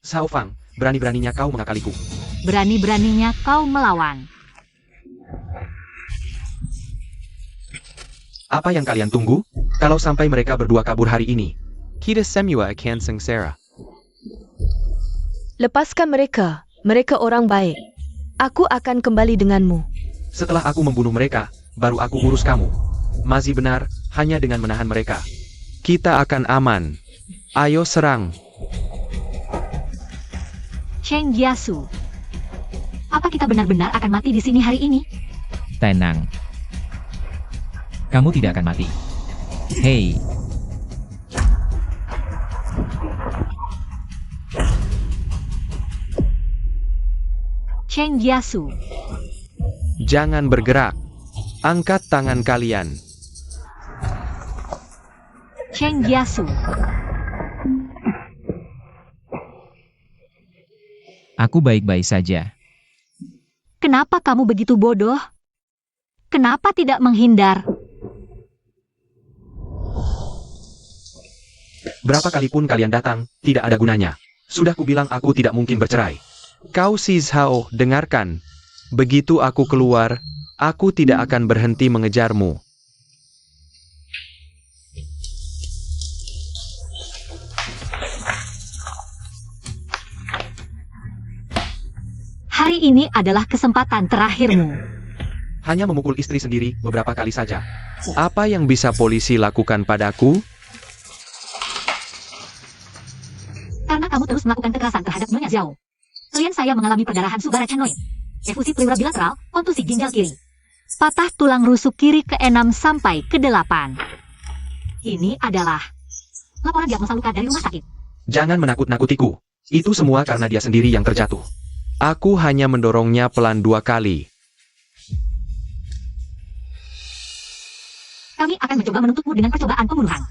C: Xiao Fang, berani-beraninya kau mengakaliku.
B: Berani-beraninya kau melawan.
C: Apa yang kalian tunggu? Kalau sampai mereka berdua kabur hari ini, kita semua akan sengsara.
A: Lepaskan mereka. Mereka orang baik. Aku akan kembali denganmu.
C: Setelah aku membunuh mereka, baru aku urus kamu. Masih benar, hanya dengan menahan mereka, kita akan aman. Ayo serang.
B: Cheng Jiasu. Apa kita benar-benar akan mati di sini hari ini?
D: Tenang. Kamu tidak akan mati. Hei.
B: Cheng Jiasu.
C: Jangan bergerak. Angkat tangan kalian.
B: Cheng Jiasu.
D: Aku baik-baik saja.
B: Kenapa kamu begitu bodoh? Kenapa tidak menghindar?
C: Berapa kali pun kalian datang, tidak ada gunanya. Sudah kubilang aku tidak mungkin bercerai. Kau si Zhao, dengarkan. Begitu aku keluar, aku tidak akan berhenti mengejarmu.
B: Hari ini adalah kesempatan terakhirmu.
C: Hanya memukul istri sendiri beberapa kali saja. Apa yang bisa polisi lakukan padaku?
B: Karena kamu terus melakukan kekerasan terhadap Nyonya Zhao. Klien saya mengalami perdarahan subara chanoid, efusi pleura bilateral, kontusi ginjal kiri, patah tulang rusuk kiri ke-6 sampai ke-8. Ini adalah laporan diagnosa luka dari rumah sakit.
C: Jangan menakut-nakutiku. Itu semua karena dia sendiri yang terjatuh. Aku hanya mendorongnya pelan 2 kali.
B: Kami akan mencoba menuntutmu dengan percobaan pembunuhan.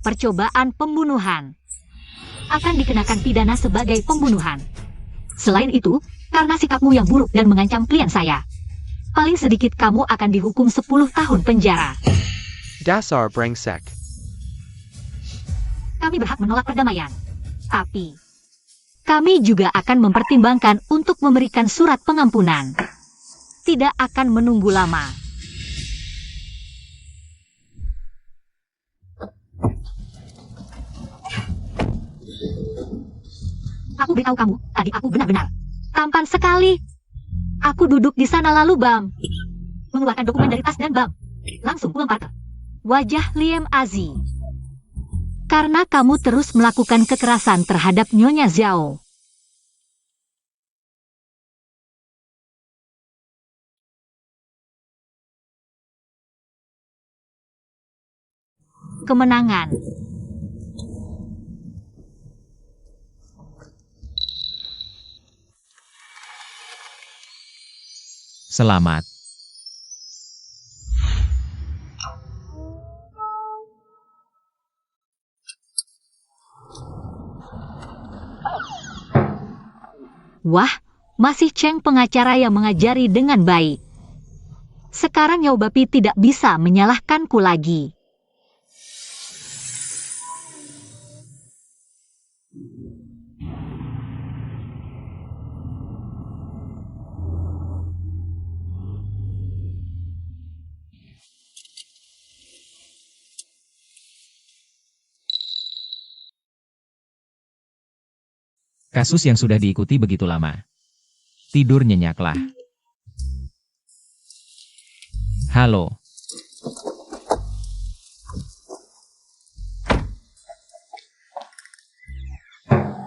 B: Percobaan pembunuhan akan dikenakan pidana sebagai pembunuhan. Selain itu, karena sikapmu yang buruk dan mengancam klien saya, paling sedikit kamu akan dihukum 10 tahun penjara.
C: Dasar brengsek.
B: Kami berhak menolak perdamaian. Tapi, kami juga akan mempertimbangkan untuk memberikan surat pengampunan. Tidak akan menunggu lama. Aku beritahu kamu, tadi aku benar-benar tampan sekali. Aku duduk di sana lalu Bam mengeluarkan dokumen dari tas dan Bam langsung melempar ke wajah Liem Azi. Karena kamu terus melakukan kekerasan terhadap Nyonya Zhao. Kemenangan.
D: Selamat.
B: Wah, masih Cheng pengacara yang mengajari dengan baik. Sekarang Yao Bapi tidak bisa menyalahkanku lagi.
D: Kasus yang sudah diikuti begitu lama. Tidur nyenyaklah. Halo.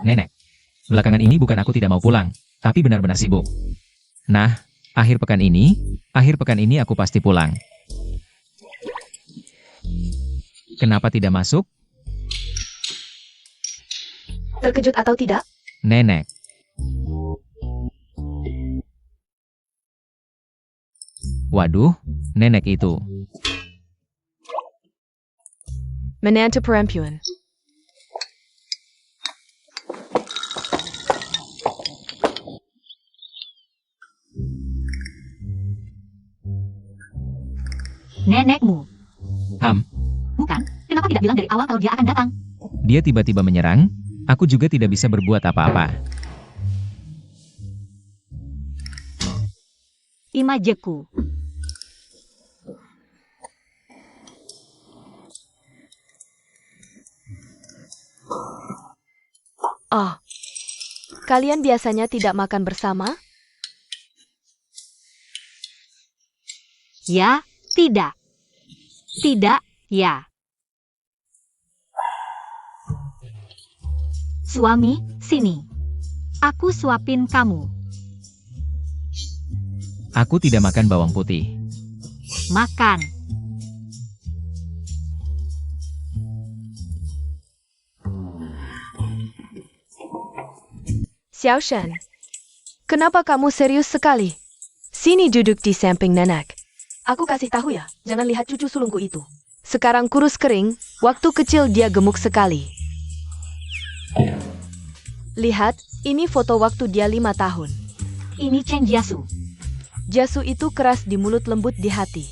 D: Nenek. Belakangan ini bukan aku tidak mau pulang, tapi benar-benar sibuk. Nah, akhir pekan ini aku pasti pulang. Kenapa tidak masuk?
A: Terkejut atau tidak?
D: Nenek. Waduh, nenek itu.
A: Menantu perempuan.
B: Nenekmu.
D: Bukan.
B: Kenapa tidak bilang dari awal kalau dia akan datang?
D: Dia tiba-tiba menyerang, aku juga tidak bisa berbuat apa-apa.
B: Imajeku.
A: Oh, kalian biasanya tidak makan bersama?
B: Ya, tidak. Tidak, ya. Suami, sini. Aku suapin kamu.
D: Aku tidak makan bawang putih.
B: Makan.
A: Xiaoshan, kenapa kamu serius sekali? Sini duduk di samping nenek. Aku kasih tahu ya, jangan lihat cucu sulungku itu. Sekarang kurus kering, waktu kecil dia gemuk sekali. Lihat, ini foto waktu dia 5 tahun.
B: Ini Cheng Jiasu.
A: Jiasu itu keras di mulut, lembut di hati.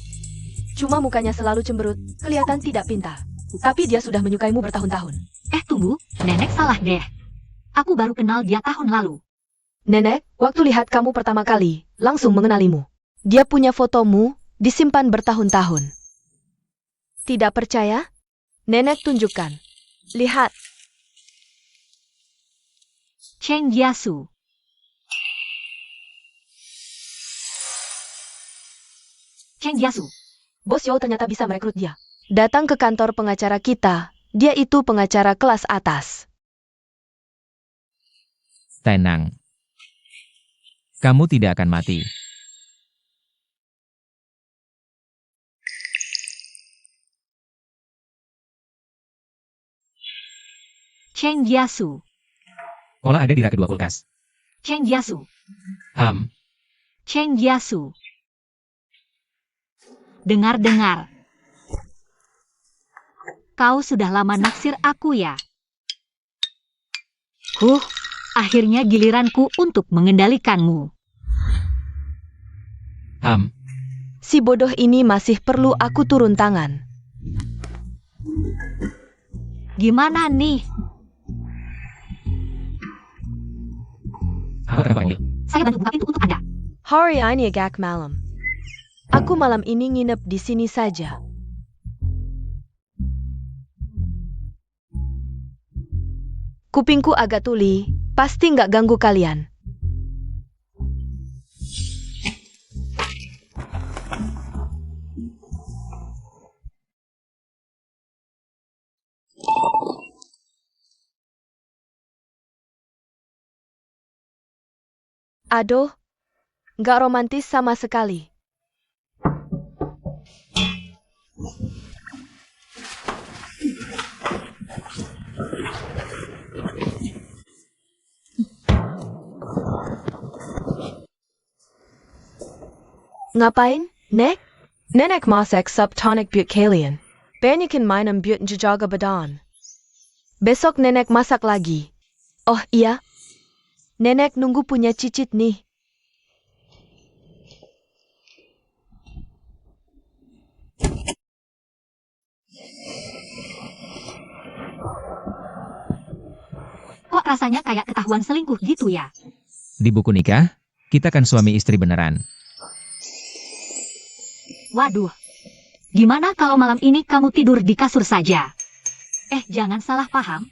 A: Cuma mukanya selalu cemberut, kelihatan tidak pintar. Tapi dia sudah menyukaimu bertahun-tahun.
B: Tunggu, nenek salah deh. Aku baru kenal dia tahun lalu.
A: Nenek, waktu lihat kamu pertama kali, langsung mengenalimu. Dia punya fotomu, disimpan bertahun-tahun. Tidak percaya? Nenek tunjukkan. Lihat.
B: Cheng Jiasu. Cheng Jiasu.
A: Bos Yo ternyata bisa merekrut dia. Datang ke kantor pengacara kita, dia itu pengacara kelas atas.
D: Tenang. Kamu tidak akan mati.
B: Cheng Jiasu.
D: Olah ada di rak kedua kulkas.
B: Cheng Jiasu. Cheng Jiasu. Dengar-dengar. Kau sudah lama naksir aku ya? Akhirnya giliranku untuk mengendalikanmu.
A: Si bodoh ini masih perlu aku turun tangan.
B: Gimana nih? Saya bantu buka pintu untuk Anda.
A: Hari ini agak malam. Aku malam ini nginep di sini saja. Kupingku agak tuli, pasti nggak ganggu kalian. Aduh, nggak romantis sama sekali. Ngapain, Nek? Nenek masak sup tonic buat kalian. Banyakin minum buat menjaga badan. Besok nenek masak lagi. Oh iya, nenek nunggu punya cicit nih.
B: Kok rasanya kayak ketahuan selingkuh gitu ya?
D: Di buku nikah, kita kan suami istri beneran.
B: Waduh. Gimana kalau malam ini kamu tidur di kasur saja? Jangan salah paham.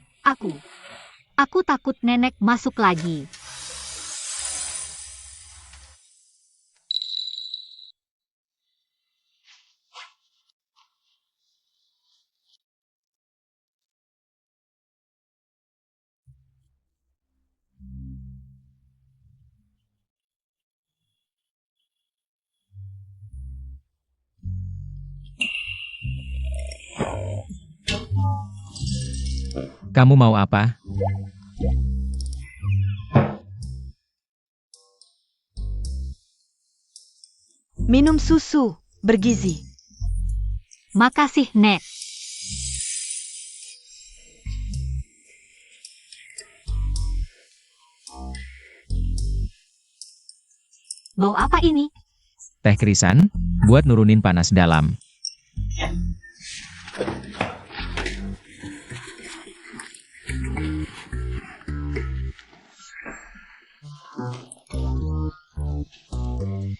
B: Aku takut nenek masuk lagi.
D: Kamu mau apa?
A: Minum susu, bergizi.
B: Makasih, Nek. Bau apa ini?
D: Teh krisan, buat nurunin panas dalam.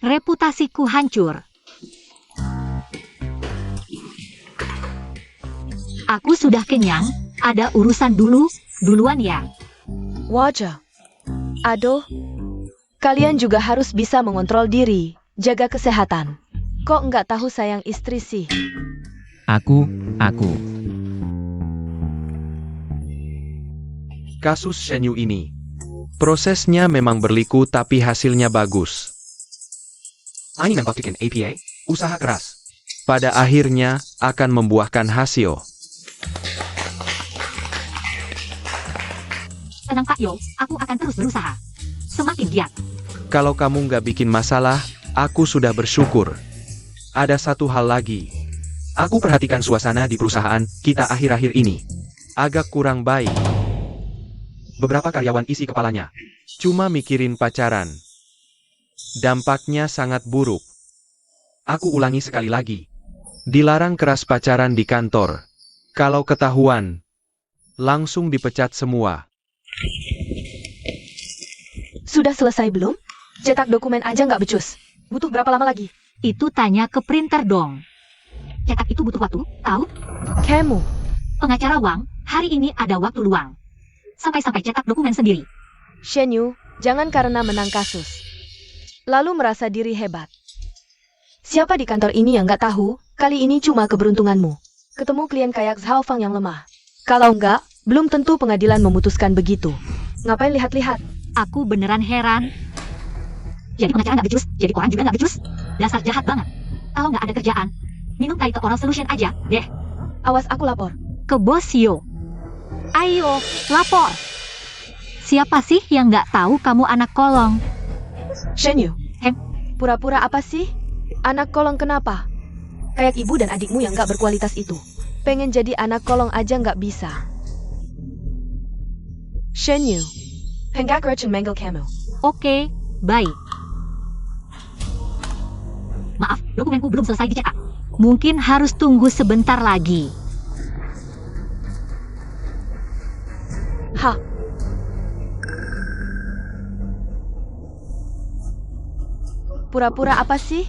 B: Reputasiku hancur. Aku sudah kenyang, ada urusan duluan ya.
A: Wajah. Aduh. Kalian juga harus bisa mengontrol diri, jaga kesehatan. Kok nggak tahu sayang istri sih?
D: Aku.
C: Kasus Shen Yu ini. Prosesnya memang berliku tapi hasilnya bagus. Ini membuktikan APA, usaha keras. Pada akhirnya akan membuahkan hasil.
B: Tenang Pak Yo, aku akan terus berusaha. Semakin giat.
C: Kalau kamu nggak bikin masalah, aku sudah bersyukur. Ada satu hal lagi. Aku perhatikan suasana di perusahaan kita akhir-akhir ini. Agak kurang baik. Beberapa karyawan isi kepalanya. Cuma mikirin pacaran. Dampaknya sangat buruk. Aku ulangi sekali lagi. Dilarang keras pacaran di kantor. Kalau ketahuan, langsung dipecat semua.
A: Sudah selesai belum? Cetak dokumen aja nggak becus. Butuh berapa lama lagi?
B: Itu tanya ke printer dong. Cetak itu butuh waktu, tahu?
A: Kamu.
B: Pengacara Wang, hari ini ada waktu luang. Sampai-sampai cetak dokumen sendiri.
A: Shen Yu, jangan karena menang kasus lalu merasa diri hebat. Siapa di kantor ini yang nggak tahu, kali ini cuma keberuntunganmu. Ketemu klien kayak Zhao Fang yang lemah. Kalau nggak, belum tentu pengadilan memutuskan begitu. Ngapain lihat-lihat?
B: Aku beneran heran. Jadi pengacara nggak becus, jadi koran juga nggak becus. Dasar jahat banget. Kalau nggak ada kerjaan, minum Taito Oral Solution aja, deh.
A: Awas aku lapor.
B: Ke bos Yo. Ayo, lapor. Siapa sih yang nggak tahu kamu anak kolong?
A: Shen Yu.
B: Hem.
A: Pura-pura apa sih? Anak kolong kenapa? Kayak ibu dan adikmu yang nggak berkualitas itu. Pengen jadi anak kolong aja nggak bisa. Shen Yu. Henggak Racun manggil kamu.
B: Oke, baik. Maaf, dokumenku belum selesai dicetak. Mungkin harus tunggu sebentar lagi.
A: Hah? Pura-pura apa sih?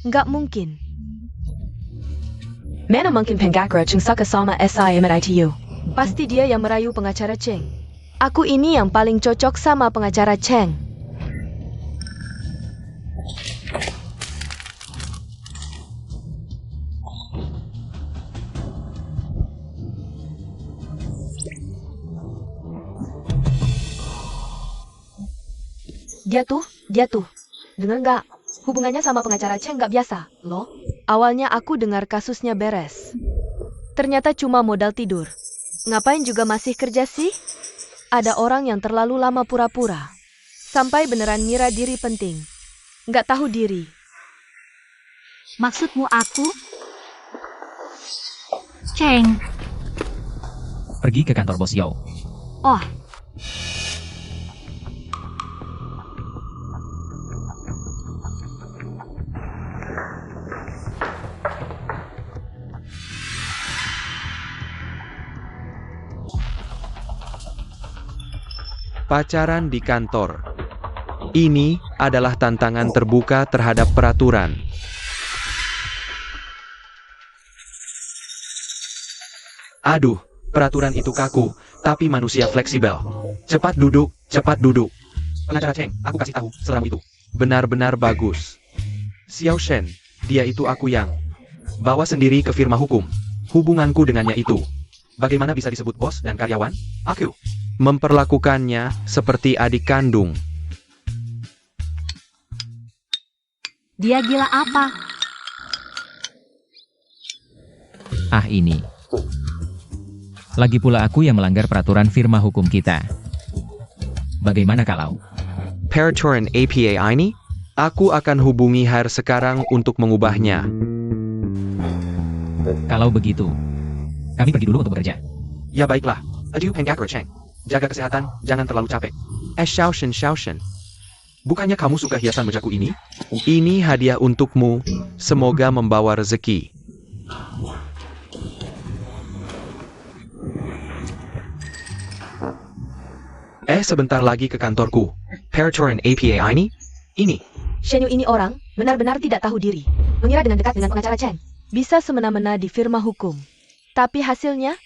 A: Nggak mungkin. Mana mungkin Penggakra Cheng suka sama SIM at ITU? Pasti dia yang merayu pengacara Cheng. Aku ini yang paling cocok sama pengacara Cheng. Dia tuh. Dengar nggak? Hubungannya sama pengacara Cheng nggak biasa, loh. Awalnya aku dengar kasusnya beres. Ternyata cuma modal tidur. Ngapain juga masih kerja sih? Ada orang yang terlalu lama pura-pura. Sampai beneran ngira diri penting. Nggak tahu diri.
B: Maksudmu aku? Cheng.
D: Pergi ke kantor bos Yo.
B: Oh,
C: Pacaran di kantor. Ini adalah tantangan terbuka terhadap peraturan. Aduh, peraturan itu kaku, tapi manusia fleksibel. Cepat duduk, cepat duduk. Pengacara Cheng, aku kasih tahu, selama itu. Benar-benar bagus. Xiao Shen, dia itu aku yang bawa sendiri ke firma hukum. Hubunganku dengannya itu. Bagaimana bisa disebut bos dan karyawan? Aku memperlakukannya seperti adik kandung.
B: dia gila apa?
D: Ah ini. Lagi pula aku yang melanggar peraturan firma hukum kita. Bagaimana kalau?
C: Peraturan APA ini? Aku akan hubungi HR sekarang untuk mengubahnya.
D: Kalau begitu, kami pergi dulu untuk bekerja.
C: Ya baiklah. Adieu Penggakra Cheng. Jaga kesehatan, jangan terlalu capek. Xiaoshen. Bukannya kamu suka hiasan mejaku ini? Ini hadiah untukmu. Semoga membawa rezeki. Sebentar lagi ke kantorku. Peraturan APA ini? Ini.
A: Shen Yu ini orang, benar-benar tidak tahu diri. Mengira dengan dekat dengan pengacara Cheng. Bisa semena-mena di firma hukum. Tapi hasilnya?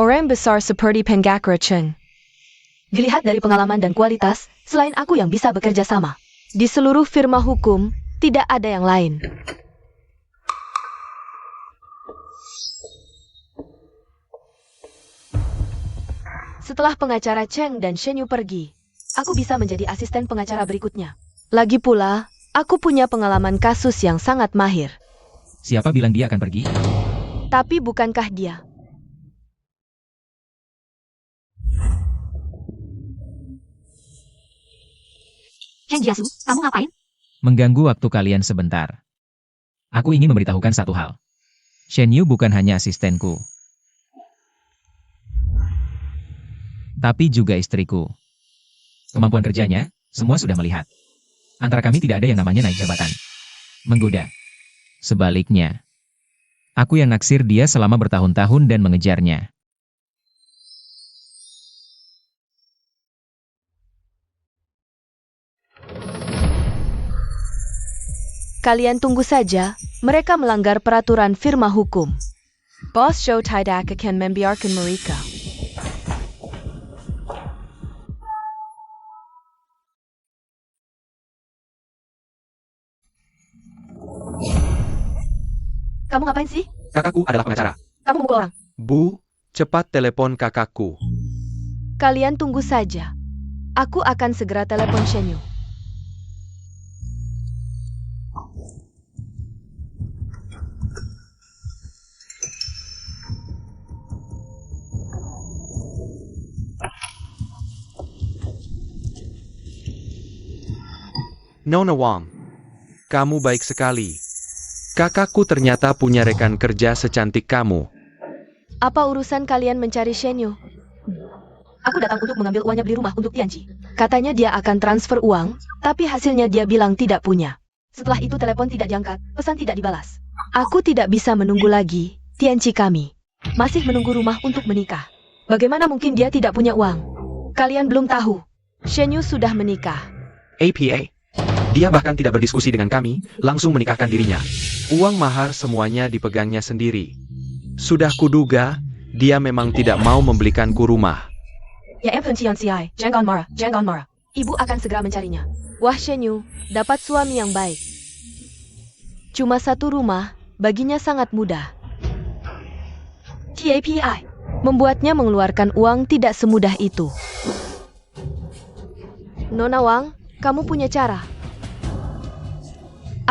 A: Orang besar seperti Penggakura Cheng. Dilihat dari pengalaman dan kualitas, selain aku yang bisa bekerja sama. Di seluruh firma hukum, tidak ada yang lain. Setelah pengacara Cheng dan Shen Yu pergi, aku bisa menjadi asisten pengacara berikutnya. Lagi pula, aku punya pengalaman kasus yang sangat mahir.
D: Siapa bilang dia akan pergi?
A: Tapi bukankah dia?
B: Cheng Jiasu, kamu ngapain?
D: Mengganggu waktu kalian sebentar. Aku ingin memberitahukan satu hal. Shen Yu bukan hanya asistenku, tapi juga istriku. Kemampuan kerjanya, semua sudah melihat. Antara kami tidak ada yang namanya naik jabatan. Menggoda. Sebaliknya, aku yang naksir dia selama bertahun-tahun dan mengejarnya.
A: Kalian tunggu saja, mereka melanggar peraturan firma hukum. Bos Show tidak akan membiarkan mereka. Kamu ngapain sih?
C: Kakakku adalah pengacara.
A: Kamu memukul orang.
C: Bu, cepat telepon kakakku.
A: Kalian tunggu saja. Aku akan segera telepon Shen Yu.
C: Nona Wang, kamu baik sekali. Kakakku ternyata punya rekan kerja secantik kamu.
A: Apa urusan kalian mencari Shen Yu? Aku datang untuk mengambil uangnya beli rumah untuk Tianqi. Katanya dia akan transfer uang, tapi hasilnya dia bilang tidak punya. Setelah itu telepon tidak diangkat, pesan tidak dibalas. Aku tidak bisa menunggu lagi, Tianqi kami masih menunggu rumah untuk menikah. Bagaimana mungkin dia tidak punya uang? Kalian belum tahu, Shen Yu sudah menikah.
C: APA. Dia bahkan tidak berdiskusi dengan kami, langsung menikahkan dirinya. Uang mahar semuanya dipegangnya sendiri. Sudah kuduga, dia memang tidak mau membelikanku rumah.
A: Ya jangan marah. Ibu akan segera mencarinya. Wah Shen Yu, dapat suami yang baik. Cuma satu rumah, baginya sangat mudah. TAPI, membuatnya mengeluarkan uang tidak semudah itu. Nona Wang, kamu punya cara.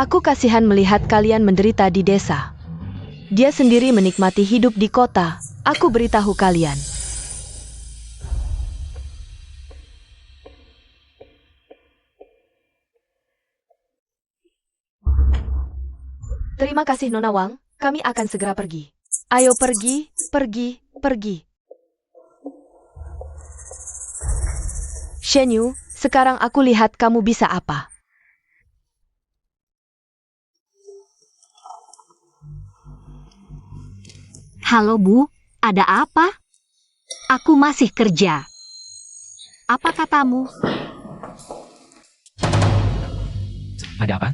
A: Aku kasihan melihat kalian menderita di desa. Dia sendiri menikmati hidup di kota. Aku beritahu kalian. Terima kasih Nona Wang, kami akan segera pergi. Ayo pergi. Shen Yu, sekarang aku lihat kamu bisa apa.
B: Halo Bu, ada apa? Aku masih kerja. Apa katamu?
D: Ada apa?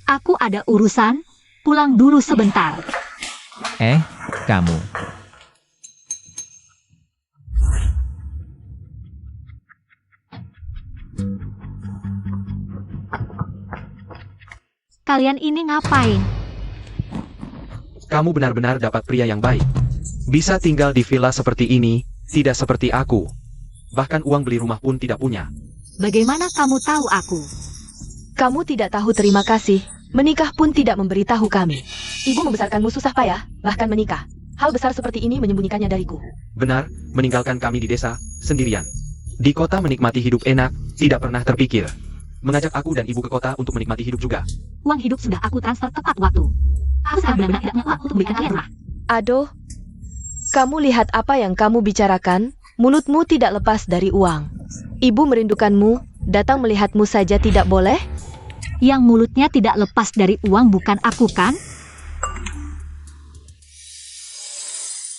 B: Aku ada urusan, pulang dulu sebentar.
D: Kamu.
B: Kalian ini ngapain?
C: Kamu benar-benar dapat pria yang baik. Bisa tinggal di villa seperti ini, tidak seperti aku. Bahkan uang beli rumah pun tidak punya.
B: Bagaimana kamu tahu aku?
A: Kamu tidak tahu terima kasih, menikah pun tidak memberitahu kami. Ibu membesarkanmu susah payah, bahkan menikah. Hal besar seperti ini menyembunyikannya dariku.
C: Benar, meninggalkan kami di desa, sendirian. Di kota menikmati hidup enak, tidak pernah terpikir. Mengajak aku dan ibu ke kota untuk menikmati hidup juga.
B: Uang hidup sudah aku transfer tepat waktu. Aku sekarang benar-benar tidak punya uang untuk belikan kalian rumah.
A: Aduh, kamu lihat apa yang kamu bicarakan? Mulutmu tidak lepas dari uang. Ibu merindukanmu, datang melihatmu saja tidak boleh?
B: Yang mulutnya tidak lepas dari uang bukan aku kan?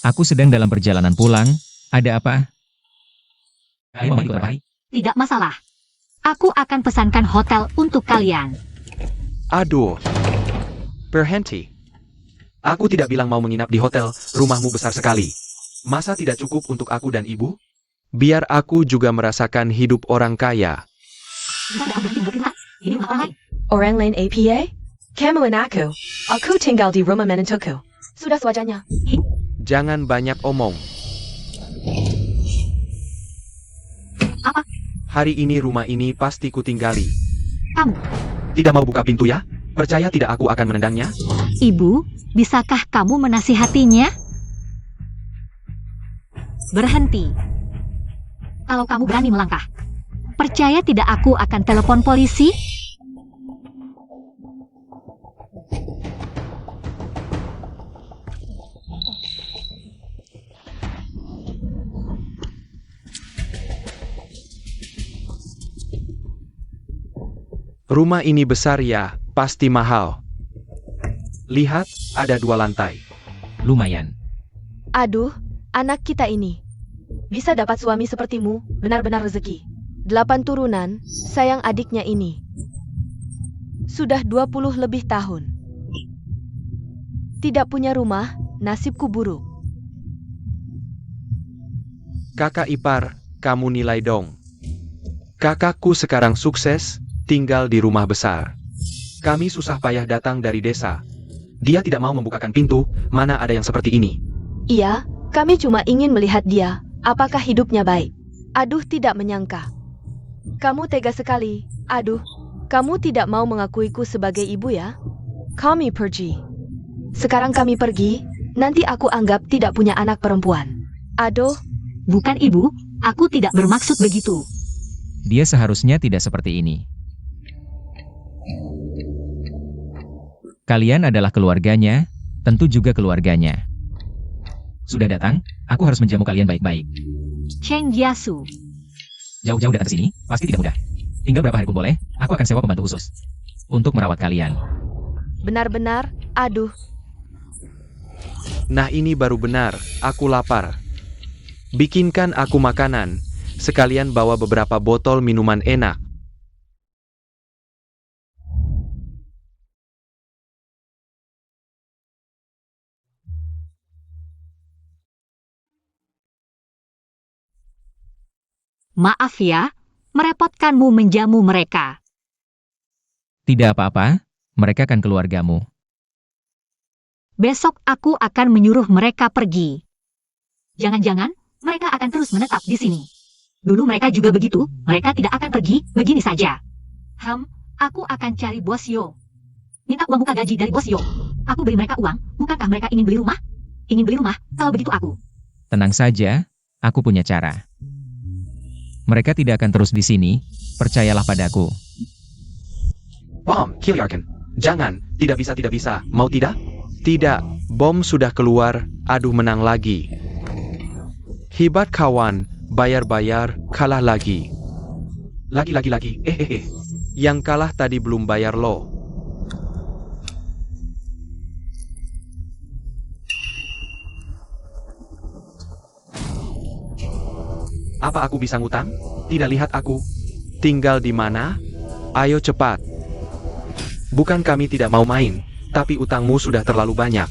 D: Aku sedang dalam perjalanan pulang. Ada apa? Kalian mau ikut apa?
B: Tidak masalah. Aku akan pesankan hotel untuk kalian.
C: Aduh. Berhenti. Aku tidak bilang mau menginap di hotel, rumahmu besar sekali. Masa tidak cukup untuk aku dan ibu? Biar aku juga merasakan hidup orang kaya.
B: Bisa nggak berhenti bergerak? Ini rumah orang lain.
A: Orang lain APA? Kamu dan aku. Aku tinggal di rumah menantuku. Sudah sewajarnya.
C: Jangan banyak omong.
B: Apa?
C: Hari ini rumah ini pasti kutinggali.
B: Kamu?
C: Tidak mau buka pintu ya? Percaya tidak aku akan menendangnya?
B: Ibu, bisakah kamu menasihatinya? Berhenti. Kalau kamu berani melangkah. Percaya tidak aku akan telepon polisi?
C: Rumah ini besar ya, pasti mahal. Lihat, ada 2 lantai.
D: Lumayan.
A: Aduh, anak kita ini. Bisa dapat suami sepertimu, benar-benar rezeki. 8 turunan, sayang adiknya ini. Sudah 20 lebih tahun. Tidak punya rumah, nasibku buruk.
C: Kakak ipar, kamu nilai dong. Kakakku sekarang sukses, tinggal di rumah besar. Kami susah payah datang dari desa. Dia tidak mau membukakan pintu, mana ada yang seperti ini.
A: Iya, kami cuma ingin melihat dia, apakah hidupnya baik. Aduh, tidak menyangka. Kamu tega sekali. Aduh, kamu tidak mau mengakuiku sebagai ibu ya? Kami pergi. Sekarang kami pergi, nanti aku anggap tidak punya anak perempuan. Aduh,
B: Bukan ibu, aku tidak bermaksud begitu.
D: Dia seharusnya tidak seperti ini. Kalian adalah keluarganya, tentu juga keluarganya. Sudah datang, aku harus menjamu kalian baik-baik.
B: Cheng Jiasu.
D: Jauh-jauh datang ke sini, pasti tidak mudah. Tinggal berapa hari pun boleh, aku akan sewa pembantu khusus. Untuk merawat kalian.
A: benar-benar, aduh.
C: Nah ini baru benar, aku lapar. Bikinkan aku makanan, sekalian bawa beberapa botol minuman enak.
B: Maaf ya, merepotkanmu menjamu mereka.
D: Tidak apa-apa, mereka kan keluargamu.
B: Besok aku akan menyuruh mereka pergi. Jangan-jangan mereka akan terus menetap di sini. Dulu mereka juga begitu, mereka tidak akan pergi, begini saja. Aku akan cari Bos Yo. Minta uang muka gaji dari Bos Yo. Aku beri mereka uang, bukankah mereka ingin beli rumah? Ingin beli rumah, kalau begitu aku.
D: Tenang saja, aku punya cara. Mereka tidak akan terus di sini, percayalah padaku.
C: Bom, Kilyarkan. Jangan, tidak bisa, mau tidak? Tidak, bom sudah keluar, aduh menang lagi. Hebat kawan, bayar-bayar, kalah lagi. Lagi, Yang kalah tadi belum bayar lo. Apa aku bisa ngutang? Tidak lihat aku. Tinggal di mana? Ayo cepat. Bukan kami tidak mau main, tapi utangmu sudah terlalu banyak.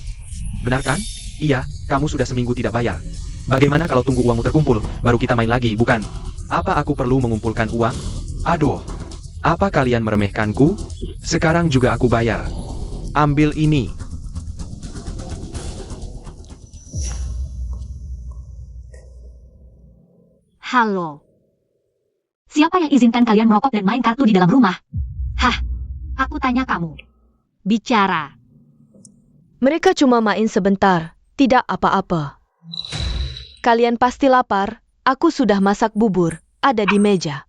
C: Benar kan? Iya, kamu sudah seminggu tidak bayar. Bagaimana kalau tunggu uangmu terkumpul, baru kita main lagi, bukan? Apa aku perlu mengumpulkan uang? Aduh, apa kalian meremehkanku? Sekarang juga aku bayar. Ambil ini.
B: Halo. Siapa yang izinkan kalian merokok dan main kartu di dalam rumah? Hah, aku tanya kamu. Bicara.
A: Mereka cuma main sebentar, tidak apa-apa. Kalian pasti lapar, aku sudah masak bubur, ada di meja.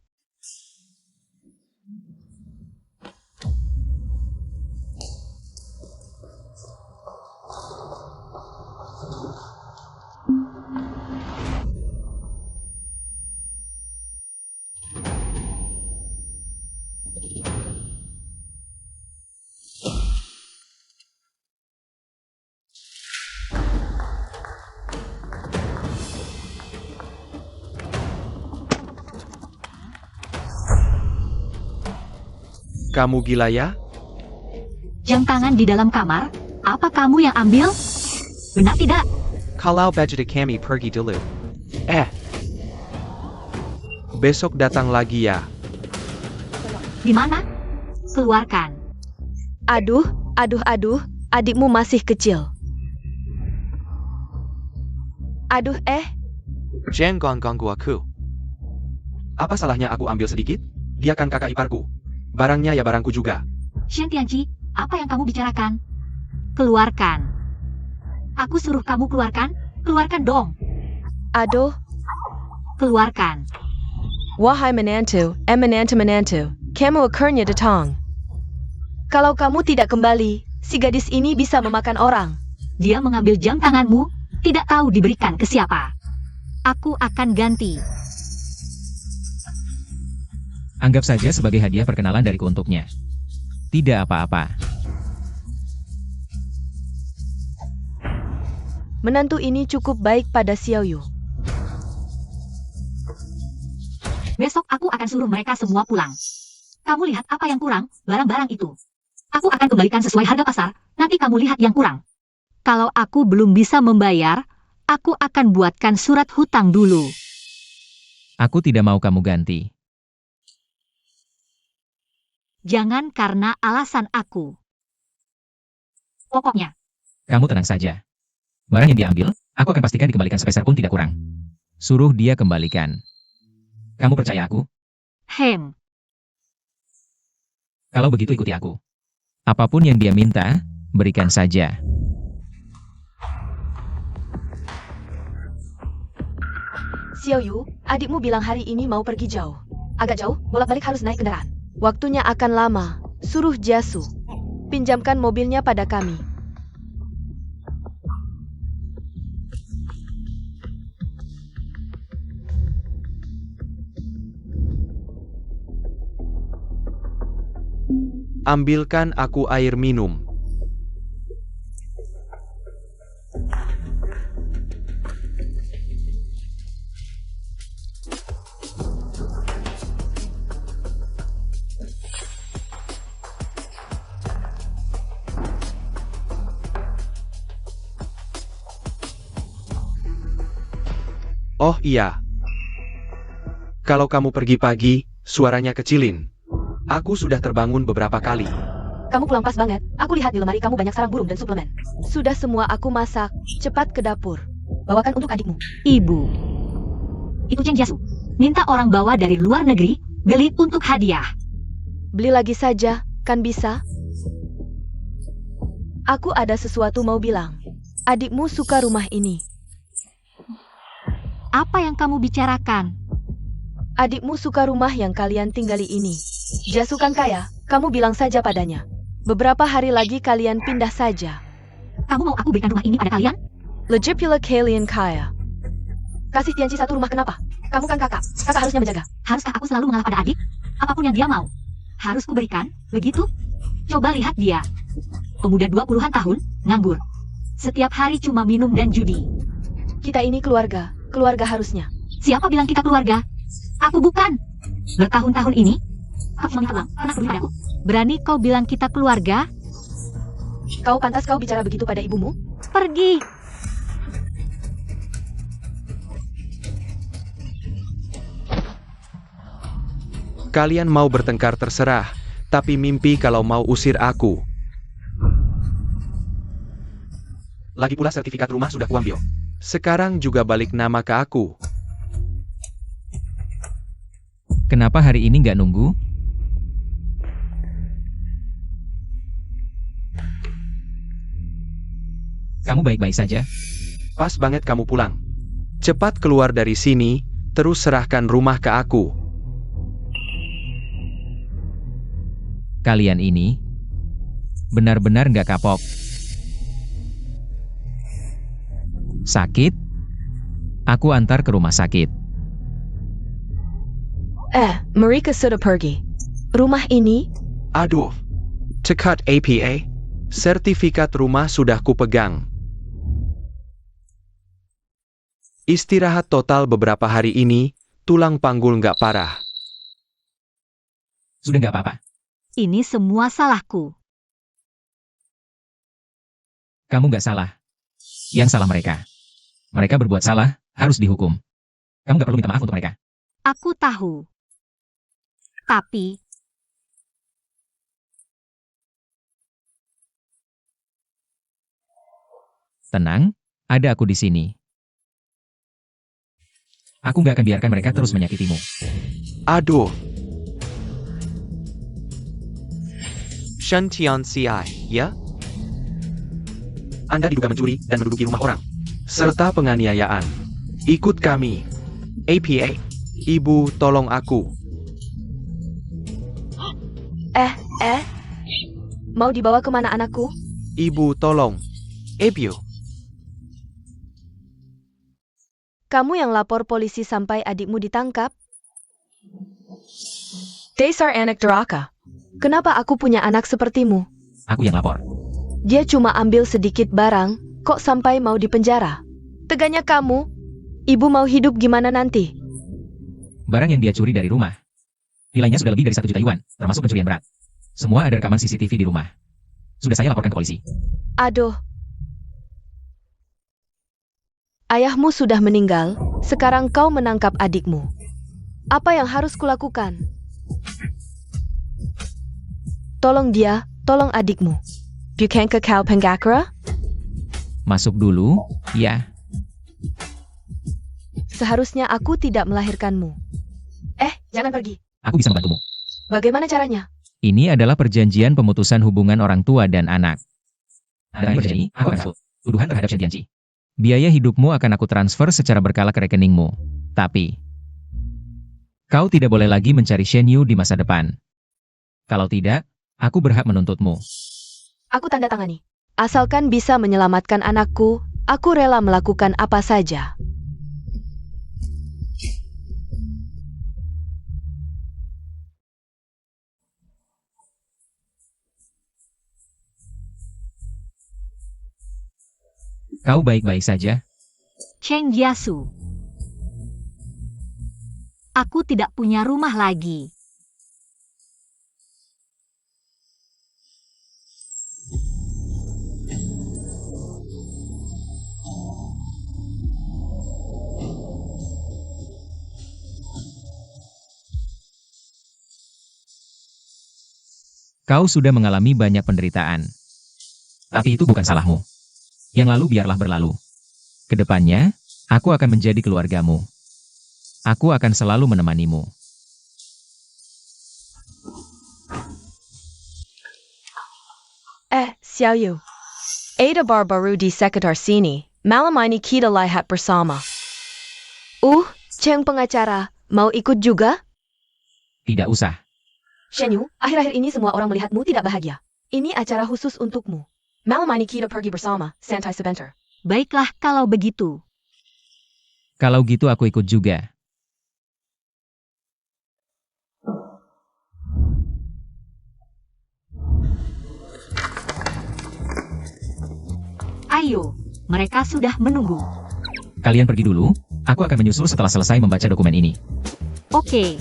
C: Kamu gila ya?
B: Jam tangan di dalam kamar? Apa kamu yang ambil? Benar tidak?
C: Kalau budget kami pergi dulu. Besok datang lagi ya.
B: Di mana? Keluarkan.
A: Aduh, adikmu masih kecil. Aduh,
C: Jangan ganggu aku. Apa salahnya aku ambil sedikit? Dia kan kakak iparku. Barangnya ya barangku juga.
B: Shen Tianqi, apa yang kamu bicarakan? Keluarkan. Aku suruh kamu keluarkan? Keluarkan dong.
A: aduh,
B: Keluarkan.
A: wahai menantu, menantu, kamu akhirnya datang. Kalau kamu tidak kembali, si gadis ini bisa memakan orang.
B: Dia mengambil jam tanganmu, tidak tahu diberikan ke siapa. Aku akan ganti.
D: Anggap saja sebagai hadiah perkenalan dariku untuknya. Tidak apa-apa.
A: Menantu ini cukup baik pada Xiao Yu.
B: Besok aku akan suruh mereka semua pulang. Kamu lihat apa yang kurang, barang-barang itu. Aku akan kembalikan sesuai harga pasar, nanti kamu lihat yang kurang. Kalau aku belum bisa membayar, aku akan buatkan surat hutang dulu.
D: Aku tidak mau kamu ganti.
B: Jangan karena alasan aku. Pokoknya,
D: Kamu tenang saja. Barang yang diambil, aku akan pastikan dikembalikan sepeser pun tidak kurang. Suruh dia kembalikan. Kamu percaya aku? Kalau begitu ikuti aku. Apapun yang dia minta, berikan saja.
A: Xiao Yu, adikmu bilang hari ini mau pergi jauh. Agak jauh, bolak-balik harus naik kendaraan. Waktunya akan lama. Suruh Jasu. Pinjamkan mobilnya pada kami.
C: Ambilkan aku air minum. Oh iya. Kalau kamu pergi pagi, suaranya kecilin. Aku sudah terbangun beberapa kali.
A: Kamu pulang pas banget. Aku lihat di lemari kamu banyak sarang burung dan suplemen. Sudah semua aku masak. Cepat ke dapur. Bawakan untuk adikmu.
B: Ibu. Itu Chen Jiasu. Minta orang bawa dari luar negeri, beli untuk hadiah.
A: Beli lagi saja, kan bisa? Aku ada sesuatu mau bilang. Adikmu suka rumah ini.
B: Apa yang kamu bicarakan?
A: Adikmu suka rumah yang kalian tinggali ini. Jasu kan kaya, kamu bilang saja padanya. Beberapa hari lagi kalian pindah saja.
B: Kamu mau aku berikan rumah ini pada kalian?
A: Legit pula kalian kaya. Kasih Tianqi satu rumah kenapa? Kamu kan kakak, kakak harusnya menjaga.
B: Haruskah aku selalu mengalah pada adik? Apapun yang dia mau, harus kuberikan, begitu? Coba lihat dia. Pemuda 20-an tahun, nganggur. Setiap hari cuma minum dan judi.
A: Kita ini keluarga, keluarga harusnya.
B: Siapa bilang kita keluarga? Aku bukan. Bertahun-tahun ini, kau meminta uang karena peduli padaku. Berani kau bilang kita keluarga?
A: Kau pantas kau bicara begitu pada ibumu?
B: Pergi.
C: Kalian mau bertengkar terserah, tapi mimpi kalau mau usir aku. Lagi pula sertifikat rumah sudah kuambil. Sekarang juga balik nama ke aku.
D: Kenapa hari ini nggak nunggu? Kamu baik-baik saja?
C: Pas banget kamu pulang. Cepat keluar dari sini, terus serahkan rumah ke aku.
D: Kalian ini benar-benar nggak kapok. Sakit? Aku antar ke rumah sakit.
A: Mereka sudah pergi. Rumah ini?
C: Aduh. Cekat APA. Sertifikat rumah sudah kupegang. Istirahat total beberapa hari ini, tulang panggul nggak parah.
D: Sudah nggak apa-apa.
B: Ini semua salahku.
D: Kamu nggak salah. Yang salah mereka. Mereka berbuat salah, harus dihukum. Kamu nggak perlu minta maaf untuk mereka.
B: Aku tahu. Tapi,
D: Tenang, ada aku di sini. Aku nggak akan biarkan mereka terus menyakitimu.
C: Aduh. Shen Tianxiai, ya? Anda diduga mencuri dan menduduki rumah orang. Serta penganiayaan. Ikut kami. APA. Ibu, tolong aku.
A: Mau dibawa kemana anakku?
C: Ibu, tolong. APU.
A: Kamu yang lapor polisi sampai adikmu ditangkap? Dasar anak durhaka. Kenapa aku punya anak sepertimu?
D: Aku yang lapor.
A: Dia cuma ambil sedikit barang, kok sampai mau dipenjara? Teganya kamu? Ibu mau hidup gimana nanti?
D: Barang yang dia curi dari rumah. Nilainya sudah lebih dari 1 juta yuan, termasuk pencurian berat. Semua ada rekaman CCTV di rumah. Sudah saya laporkan ke polisi.
A: Aduh. Ayahmu sudah meninggal, sekarang kau menangkap adikmu. Apa yang harus kulakukan? Tolong dia, tolong adikmu. Bukan ke kau Penggakura?
D: Masuk dulu, ya.
A: Seharusnya aku tidak melahirkanmu. Jangan pergi.
D: Aku bisa membantumu.
A: Bagaimana caranya?
D: Ini adalah perjanjian pemutusan hubungan orang tua dan anak. Dengan perjanjian ini, aku akan hapus tuduhan terhadap Shen Tianqi. Biaya hidupmu akan aku transfer secara berkala ke rekeningmu. Tapi, kau tidak boleh lagi mencari Shen Yu di masa depan. Kalau tidak, aku berhak menuntutmu.
A: Aku tanda tangani. Asalkan bisa menyelamatkan anakku, aku rela melakukan apa saja.
D: Kau baik-baik saja?
B: Cheng Jiasu. Aku tidak punya rumah lagi.
D: Kau sudah mengalami banyak penderitaan. Tapi itu bukan salahmu. Yang lalu biarlah berlalu. Kedepannya, aku akan menjadi keluargamu. Aku akan selalu menemanimu.
A: Xiao Yu. Ada baru di sekitar sini. Malam ini kita lihat bersama. Cheng pengacara, mau ikut juga?
D: Tidak usah.
A: Shen Yu, akhir-akhir ini semua orang melihatmu tidak bahagia. Ini acara khusus untukmu. Malam ini kita pergi bersama, santai sebentar.
B: Baiklah kalau begitu.
D: Kalau gitu aku ikut juga.
B: Ayo, mereka sudah menunggu.
D: Kalian pergi dulu, aku akan menyusul setelah selesai membaca dokumen ini.
B: Oke.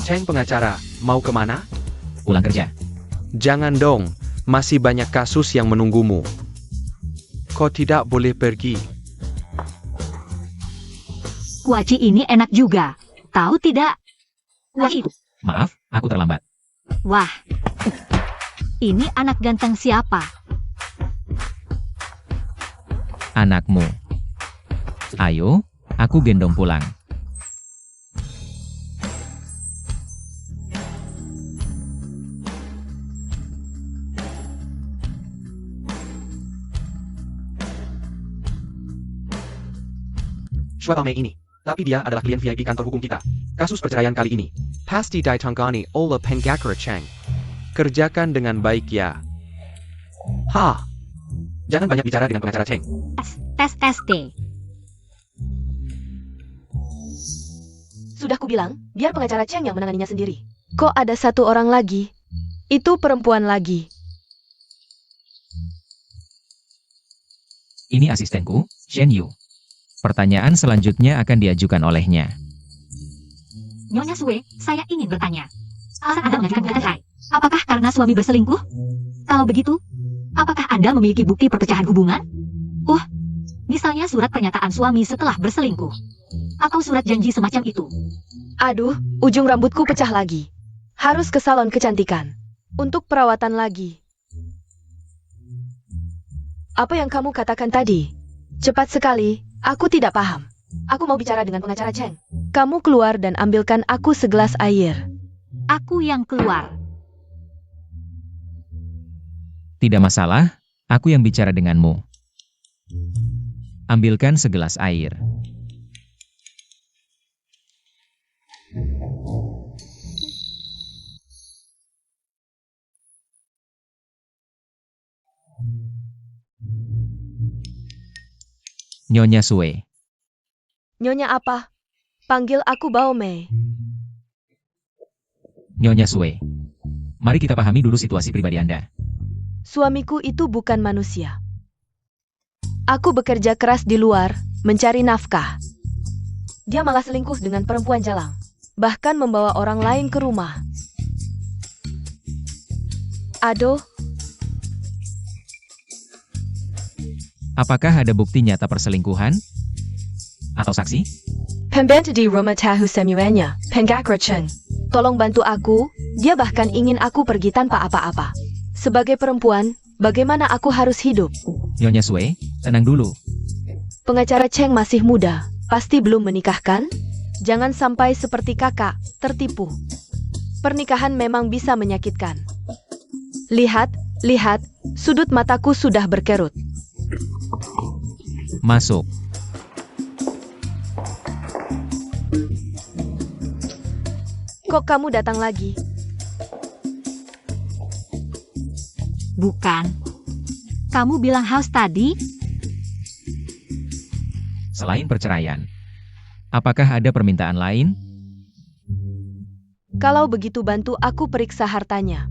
C: Cheng pengacara, mau kemana?
D: Pulang kerja.
C: Jangan dong, masih banyak kasus yang menunggumu. Kau tidak boleh pergi.
B: Kuaci ini enak juga. Tahu tidak? Wah,
D: Maaf, aku terlambat.
B: wah. Ini anak ganteng siapa?
D: Anakmu. Ayo, aku gendong pulang.
C: Shua Mei ini. Tapi dia adalah klien VIP kantor hukum kita. Kasus perceraian kali ini. Pasti ditangani oleh Penggakura Cheng. Kerjakan dengan baik ya. Jangan banyak bicara dengan pengacara Cheng.
B: Tes ST.
A: Sudah kubilang, biar pengacara Cheng yang menanganinya sendiri. Kok ada satu orang lagi? Itu perempuan lagi.
D: Ini asistenku, Shen Yu. Pertanyaan selanjutnya akan diajukan olehnya.
B: Nyonya Sue, saya ingin bertanya. Alasan Anda mengajukan gugatan cerai, apakah karena suami berselingkuh? Kalau begitu, apakah Anda memiliki bukti perpecahan hubungan? Misalnya surat pernyataan suami setelah berselingkuh. Atau surat janji semacam itu.
A: Aduh, ujung rambutku pecah lagi. Harus ke salon kecantikan. Untuk perawatan lagi. Apa yang kamu katakan tadi? Cepat sekali, aku tidak paham. Aku mau bicara dengan pengacara Cheng. Kamu keluar dan ambilkan aku segelas air.
B: Aku yang keluar.
D: Tidak masalah, aku yang bicara denganmu. Ambilkan segelas air. Nyonya Sue.
A: Nyonya apa? Panggil aku Bao Mei.
D: Nyonya Sue. Mari kita pahami dulu situasi pribadi Anda.
A: Suamiku itu bukan manusia. Aku bekerja keras di luar, mencari nafkah. Dia malah selingkuh dengan perempuan jalang. Bahkan membawa orang lain ke rumah. Aduh,
D: Apakah ada bukti nyata perselingkuhan? Atau saksi?
A: pembantu di rumah tahu semuanya, Penggakra Cheng. Tolong bantu aku, dia bahkan ingin aku pergi tanpa apa-apa. Sebagai perempuan, bagaimana aku harus hidup?
D: Nyonya Sue, tenang dulu.
A: Pengacara Cheng masih muda, pasti belum menikahkan? Jangan sampai seperti kakak, tertipu. Pernikahan memang bisa menyakitkan. Lihat, sudut mataku sudah berkerut.
D: Masuk.
A: Kok kamu datang lagi?
B: Bukan. Kamu bilang haus tadi?
D: Selain perceraian, apakah ada permintaan lain?
A: Kalau begitu bantu aku periksa hartanya.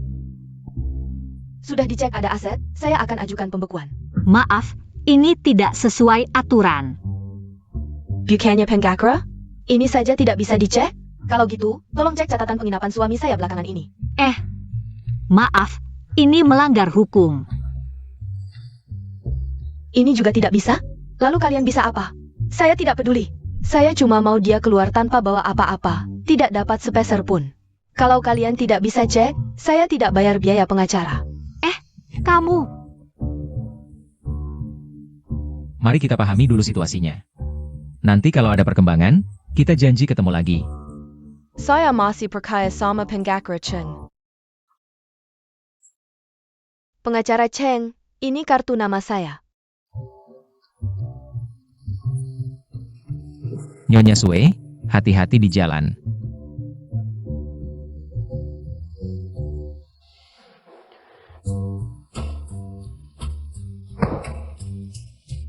A: Sudah dicek ada aset, saya akan ajukan pembekuan.
B: Maaf, ini tidak sesuai aturan.
A: Bukannya Penggakra? Ini saja tidak bisa dicek? Kalau gitu, tolong cek catatan penginapan suami saya belakangan ini.
B: Maaf, ini melanggar hukum.
A: Ini juga tidak bisa? Lalu kalian bisa apa? Saya tidak peduli. Saya cuma mau dia keluar tanpa bawa apa-apa. Tidak dapat sepeser pun. Kalau kalian tidak bisa cek, saya tidak bayar biaya pengacara.
B: Kamu,
D: Mari kita pahami dulu situasinya. Nanti kalau ada perkembangan, kita janji ketemu lagi.
A: Saya masih percaya sama Penggakra Cheng. Pengacara Cheng, ini kartu nama saya.
D: Nyonya Sue, hati-hati di jalan.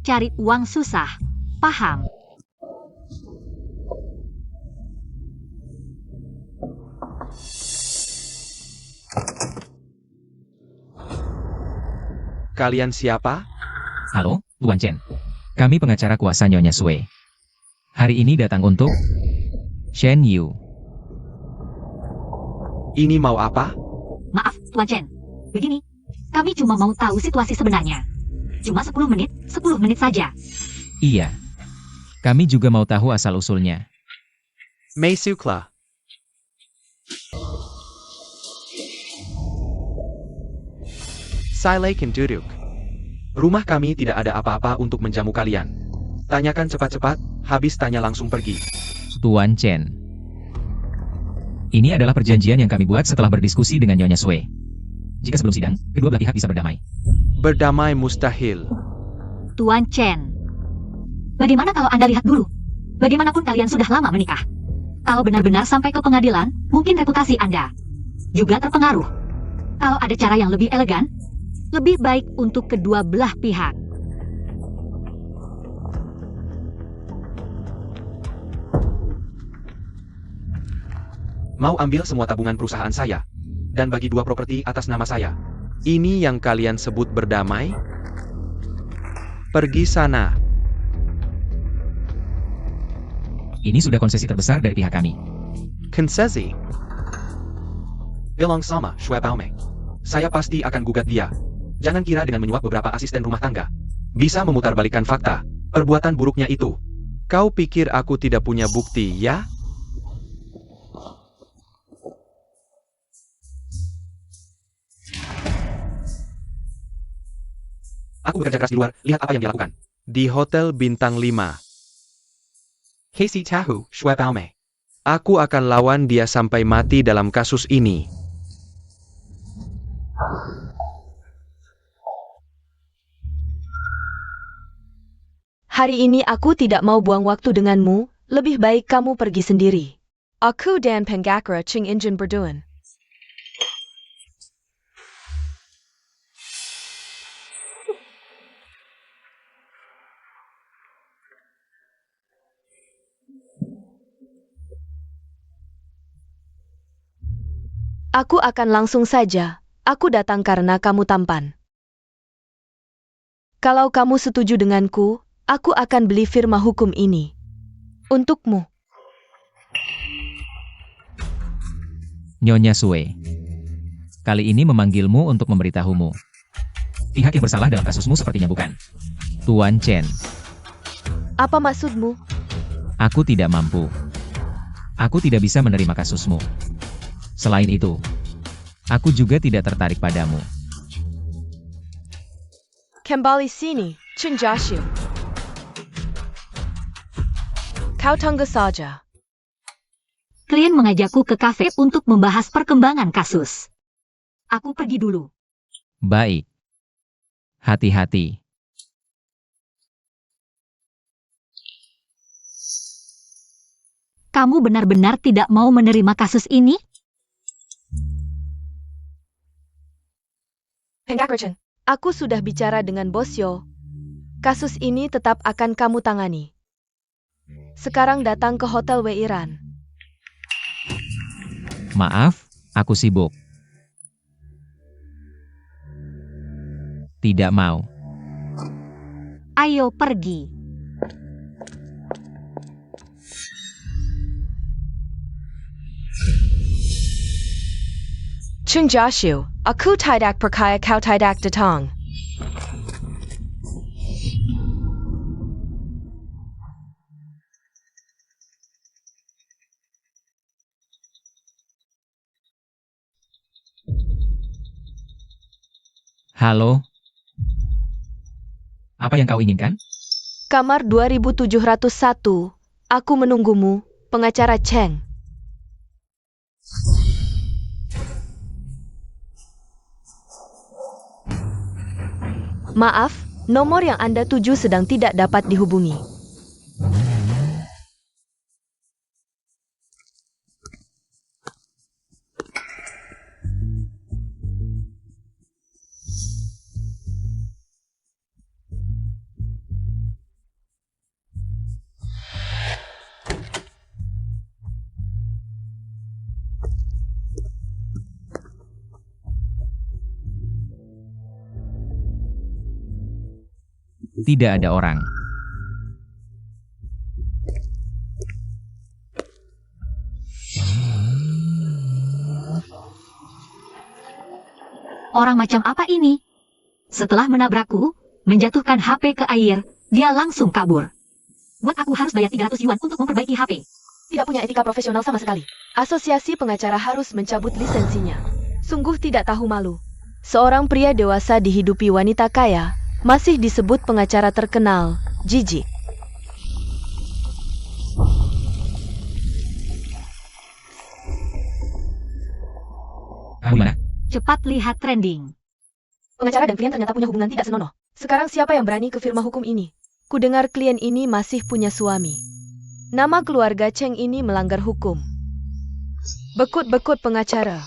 B: cari uang susah. Paham?
C: Kalian siapa?
D: Halo, Tuan Chen. Kami pengacara kuasa Nyonya Sue. Hari ini datang untuk Shen Yu.
C: Ini mau apa?
B: Maaf, Tuan Chen. Begini, kami cuma mau tahu situasi sebenarnya. Cuma 10 menit saja.
D: Iya. Kami juga mau tahu asal-usulnya.
C: Mei Sukla. Silakan duduk. Rumah kami tidak ada apa-apa untuk menjamu kalian. Tanyakan cepat-cepat, habis tanya langsung pergi.
D: Tuan Chen. Ini adalah perjanjian yang kami buat setelah berdiskusi dengan Nyonya Sue. Jika sebelum sidang, kedua belah pihak bisa berdamai.
C: Berdamai mustahil.
B: Tuan Chen. Bagaimana kalau Anda lihat dulu? Bagaimanapun kalian sudah lama menikah. Kalau benar-benar sampai ke pengadilan, mungkin reputasi Anda juga terpengaruh. Kalau ada cara yang lebih elegan, lebih baik untuk kedua belah pihak.
C: Mau ambil semua tabungan perusahaan saya, dan bagi 2 properti atas nama saya. Ini yang kalian sebut berdamai? Pergi sana.
D: Ini sudah konsesi terbesar dari pihak kami.
C: Konsesi. Bilang sama Shui Baomei. Saya pasti akan gugat dia. Jangan kira dengan menyuap beberapa asisten rumah tangga bisa memutarbalikkan fakta perbuatan buruknya itu. Kau pikir aku tidak punya bukti, ya? Aku bekerja keras di luar, lihat apa yang dia lakukan. Di Hotel Bintang 5. Casey tahu, Shui Baomei. Aku akan lawan dia sampai mati dalam kasus ini.
A: Hari ini aku tidak mau buang waktu denganmu, lebih baik kamu pergi sendiri. Aku dan Penggakura Ching Injin berduaan. Aku akan langsung saja. Aku datang karena kamu tampan. Kalau kamu setuju denganku, aku akan beli firma hukum ini. Untukmu.
D: Nyonya Sue. Kali ini memanggilmu untuk memberitahumu. Pihak yang bersalah dalam kasusmu sepertinya bukan Tuan Chen.
A: Apa maksudmu?
D: Aku tidak mampu. Aku tidak bisa menerima kasusmu. Selain itu, aku juga tidak tertarik padamu.
A: Kembali sini, Chen Jiaxiu. Kau tunggu saja.
B: Klien mengajakku ke kafe untuk membahas perkembangan kasus. Aku pergi dulu.
D: Baik. Hati-hati.
B: Kamu benar-benar tidak mau menerima kasus ini?
A: Penggakura Chen, aku sudah bicara dengan Bos Yo. Kasus ini tetap akan kamu tangani. Sekarang datang ke Hotel Weiran.
D: Maaf, aku sibuk. Tidak mau.
B: Ayo pergi.
A: Chen Jiaxiu, aku tidak percaya kau tidak datang.
D: Halo? Apa yang kau inginkan?
A: Kamar 2701. Aku menunggumu, pengacara Cheng. Maaf, nomor yang Anda tuju sedang tidak dapat dihubungi.
D: Tidak ada orang.
B: Orang macam apa ini? Setelah menabrakku, menjatuhkan HP ke air, dia langsung kabur. Buat aku harus bayar 300 yuan untuk memperbaiki HP.
A: Tidak punya etika profesional sama sekali. Asosiasi pengacara harus mencabut lisensinya. Sungguh tidak tahu malu. Seorang pria dewasa dihidupi wanita kaya, masih disebut pengacara terkenal, jijik.
D: Kamu mana?
B: Cepat lihat trending.
A: Pengacara dan klien ternyata punya hubungan tidak senonoh. Sekarang siapa yang berani ke firma hukum ini? Kudengar klien ini masih punya suami. Nama keluarga Cheng ini melanggar hukum. Bekut-bekut pengacara.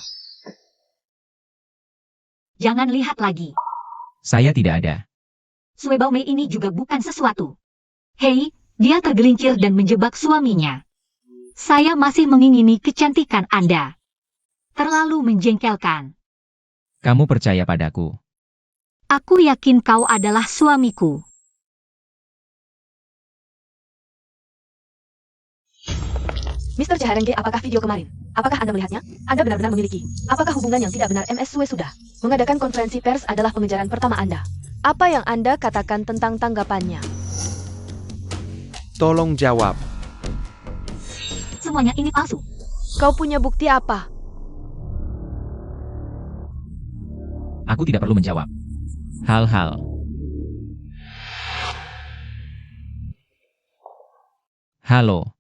B: Jangan lihat lagi.
D: Saya tidak ada.
B: Sue Baomei ini juga bukan sesuatu. Hei, dia tergelincir dan menjebak suaminya. Saya masih mengingini kecantikan Anda. Terlalu menjengkelkan.
D: Kamu percaya padaku.
B: Aku yakin kau adalah suamiku.
A: Mr. Caharengge, apakah video kemarin? Apakah Anda melihatnya? Anda benar-benar memiliki. Apakah hubungan yang tidak benar MS Sue sudah? Mengadakan konferensi pers adalah pengejaran pertama Anda. Apa yang Anda katakan tentang tanggapannya?
C: Tolong jawab.
B: Semuanya ini palsu.
A: Kau punya bukti apa?
D: Aku tidak perlu menjawab. Hal-hal. Halo.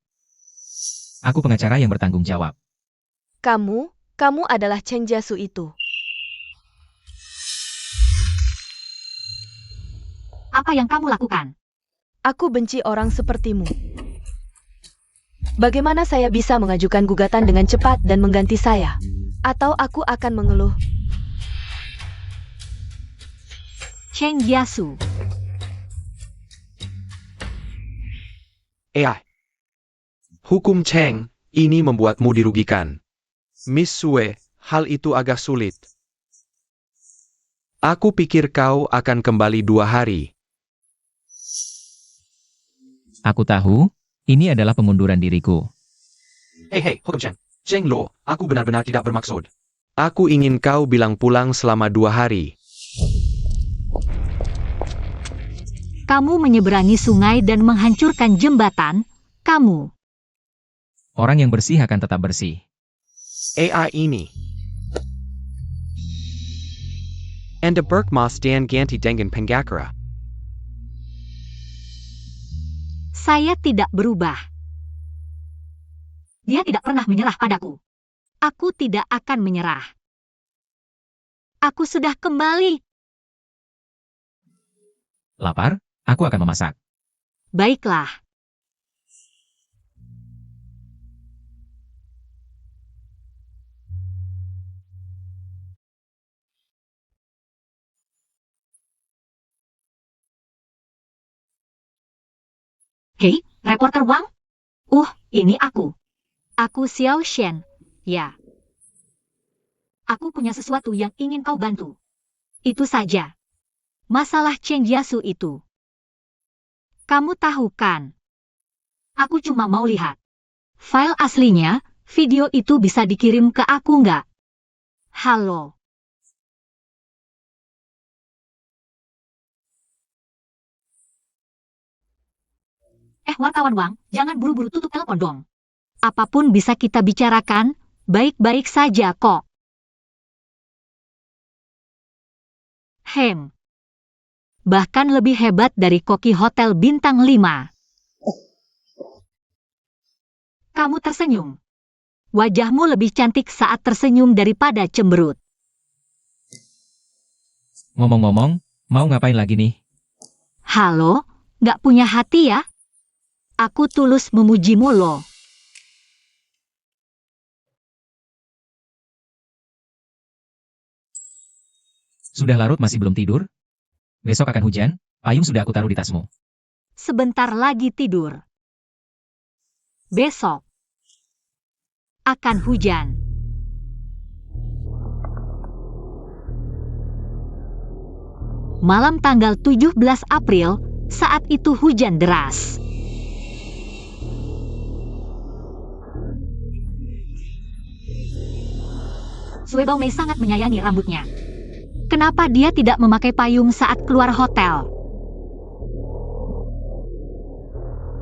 D: Aku pengacara yang bertanggung jawab.
A: Kamu adalah Cheng Jiasu itu.
B: Apa yang kamu lakukan?
A: Aku benci orang sepertimu. Bagaimana saya bisa mengajukan gugatan dengan cepat dan mengganti saya? Atau aku akan mengeluh?
B: Cheng Jiasu.
C: AI. Hukum Cheng, ini membuatmu dirugikan. Miss Sue, hal itu agak sulit. Aku pikir kau akan kembali 2 hari.
D: Aku tahu, ini adalah pengunduran diriku.
C: Hei, Hukum Cheng. Cheng Lo, aku benar-benar tidak bermaksud. Aku ingin kau bilang pulang selama 2 hari.
B: Kamu menyeberangi sungai dan menghancurkan jembatan. Kamu.
D: Orang yang bersih akan tetap bersih.
C: AI ini. Anda berkmas dan ganti dengan pengacara.
B: Saya tidak berubah. Dia tidak pernah menyerah padaku. Aku tidak akan menyerah. Aku sudah kembali.
D: Lapar? Aku akan memasak.
B: Baiklah. Hei, reporter Wang? Ini aku. Aku Xiao Shen. Ya. Aku punya sesuatu yang ingin kau bantu. Itu saja. Masalah Cheng Jiasu itu. Kamu tahu kan? Aku cuma mau lihat. File aslinya, video itu bisa dikirim ke aku nggak? Halo. Wartawan Wang, jangan buru-buru tutup telepon dong. Apapun bisa kita bicarakan, baik-baik saja kok. Bahkan lebih hebat dari koki hotel bintang 5. Kamu tersenyum. Wajahmu lebih cantik saat tersenyum daripada cemberut.
D: Ngomong-ngomong, mau ngapain lagi nih?
B: Halo, nggak punya hati ya? Aku tulus memujimu loh.
D: Sudah larut masih belum tidur? Besok akan hujan, payung sudah aku taruh di tasmu.
B: Sebentar lagi tidur. Besok akan hujan. Malam tanggal 17 April, saat itu hujan deras. Sue Baomei sangat menyayangi rambutnya. Kenapa dia tidak memakai payung saat keluar hotel?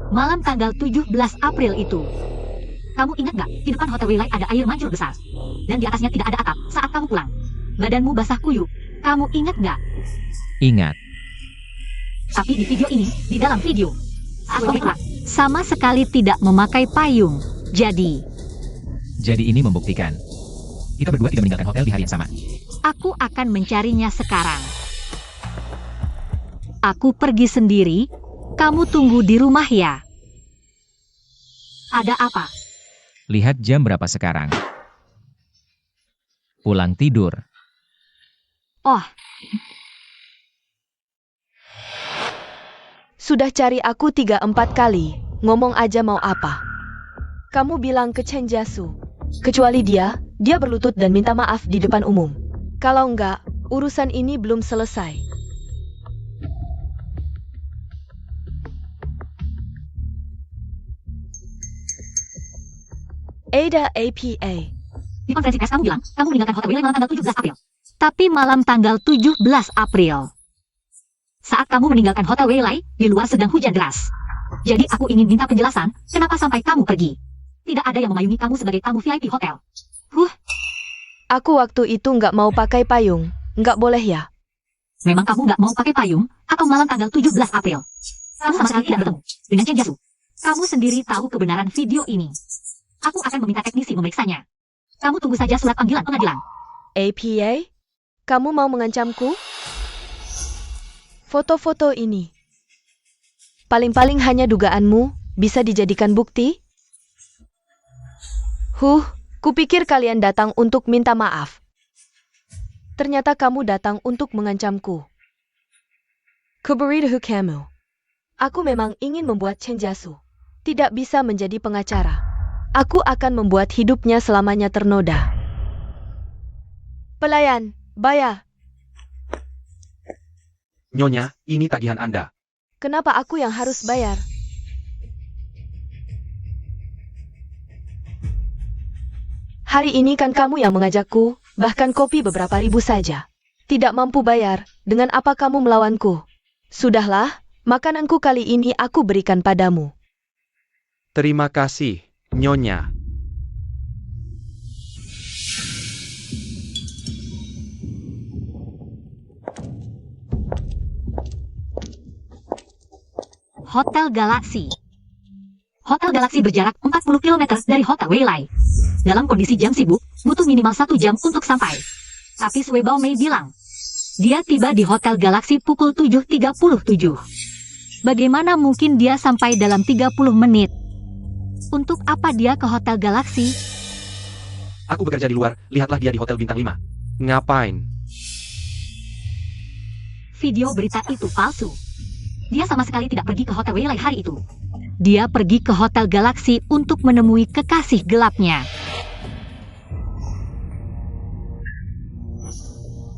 B: Malam tanggal 17 April itu. Kamu ingat nggak, di depan Hotel Wilai ada air mancur besar. Dan di atasnya tidak ada atap saat kamu pulang. Badanmu basah kuyup. Kamu ingat nggak?
D: Ingat.
B: Tapi di video ini, di dalam video, sama sekali tidak memakai payung. Jadi
D: ini membuktikan. Kita berdua tidak meninggalkan hotel di hari yang sama.
B: aku akan mencarinya sekarang. Aku pergi sendiri. Kamu tunggu di rumah ya. Ada apa?
D: Lihat jam berapa sekarang. Pulang tidur.
B: Oh,
A: Sudah cari aku 3-4 kali. Ngomong aja mau apa. Kamu bilang ke Cheng Jiasu. Kecuali dia berlutut dan minta maaf di depan umum. Kalau enggak, urusan ini belum selesai. Ada APA.
B: Di konferensi pers kamu bilang, kamu meninggalkan Hotel Wiley malam tanggal 17 April. Tapi malam tanggal 17 April. Saat kamu meninggalkan Hotel Wiley, di luar sedang hujan deras. Jadi aku ingin minta penjelasan, kenapa sampai kamu pergi? Tidak ada yang memayungi kamu sebagai tamu VIP hotel.
A: Aku waktu itu nggak mau pakai payung. Nggak boleh ya?
B: Memang kamu nggak mau pakai payung, atau malam tanggal 17 April? Kamu sama sekali tidak bertemu dengan Chen Jiasu. Kamu sendiri tahu kebenaran video ini. Aku akan meminta teknisi memeriksanya. Kamu tunggu saja surat panggilan pengadilan.
A: APA? Kamu mau mengancamku? Foto-foto ini. Paling-paling hanya dugaanmu, bisa dijadikan bukti? Kupikir kalian datang untuk minta maaf. Ternyata kamu datang untuk mengancamku. Kuberitahu kamu. Aku memang ingin membuat Chen Jiasu tidak bisa menjadi pengacara. Aku akan membuat hidupnya selamanya ternoda. Pelayan, bayar.
C: Nyonya, ini tagihan Anda.
A: Kenapa aku yang harus bayar? Hari ini kan kamu yang mengajakku, bahkan kopi beberapa ribu saja. Tidak mampu bayar, dengan apa kamu melawanku? Sudahlah, makananku kali ini aku berikan padamu.
C: Terima kasih, Nyonya.
B: Hotel Galaxy. Hotel Galaxy berjarak 40 km dari Hotel Wiley. Dalam kondisi jam sibuk, butuh minimal 1 jam untuk sampai. Tapi Sui Bao Mei bilang, dia tiba di Hotel Galaxy pukul 7.37. Bagaimana mungkin dia sampai dalam 30 menit? Untuk apa dia ke Hotel Galaxy?
C: Aku bekerja di luar, lihatlah dia di Hotel Bintang 5. Ngapain?
B: Video berita itu palsu. Dia sama sekali tidak pergi ke Hotel Wiley hari itu. Dia pergi ke Hotel Galaxy untuk menemui kekasih gelapnya.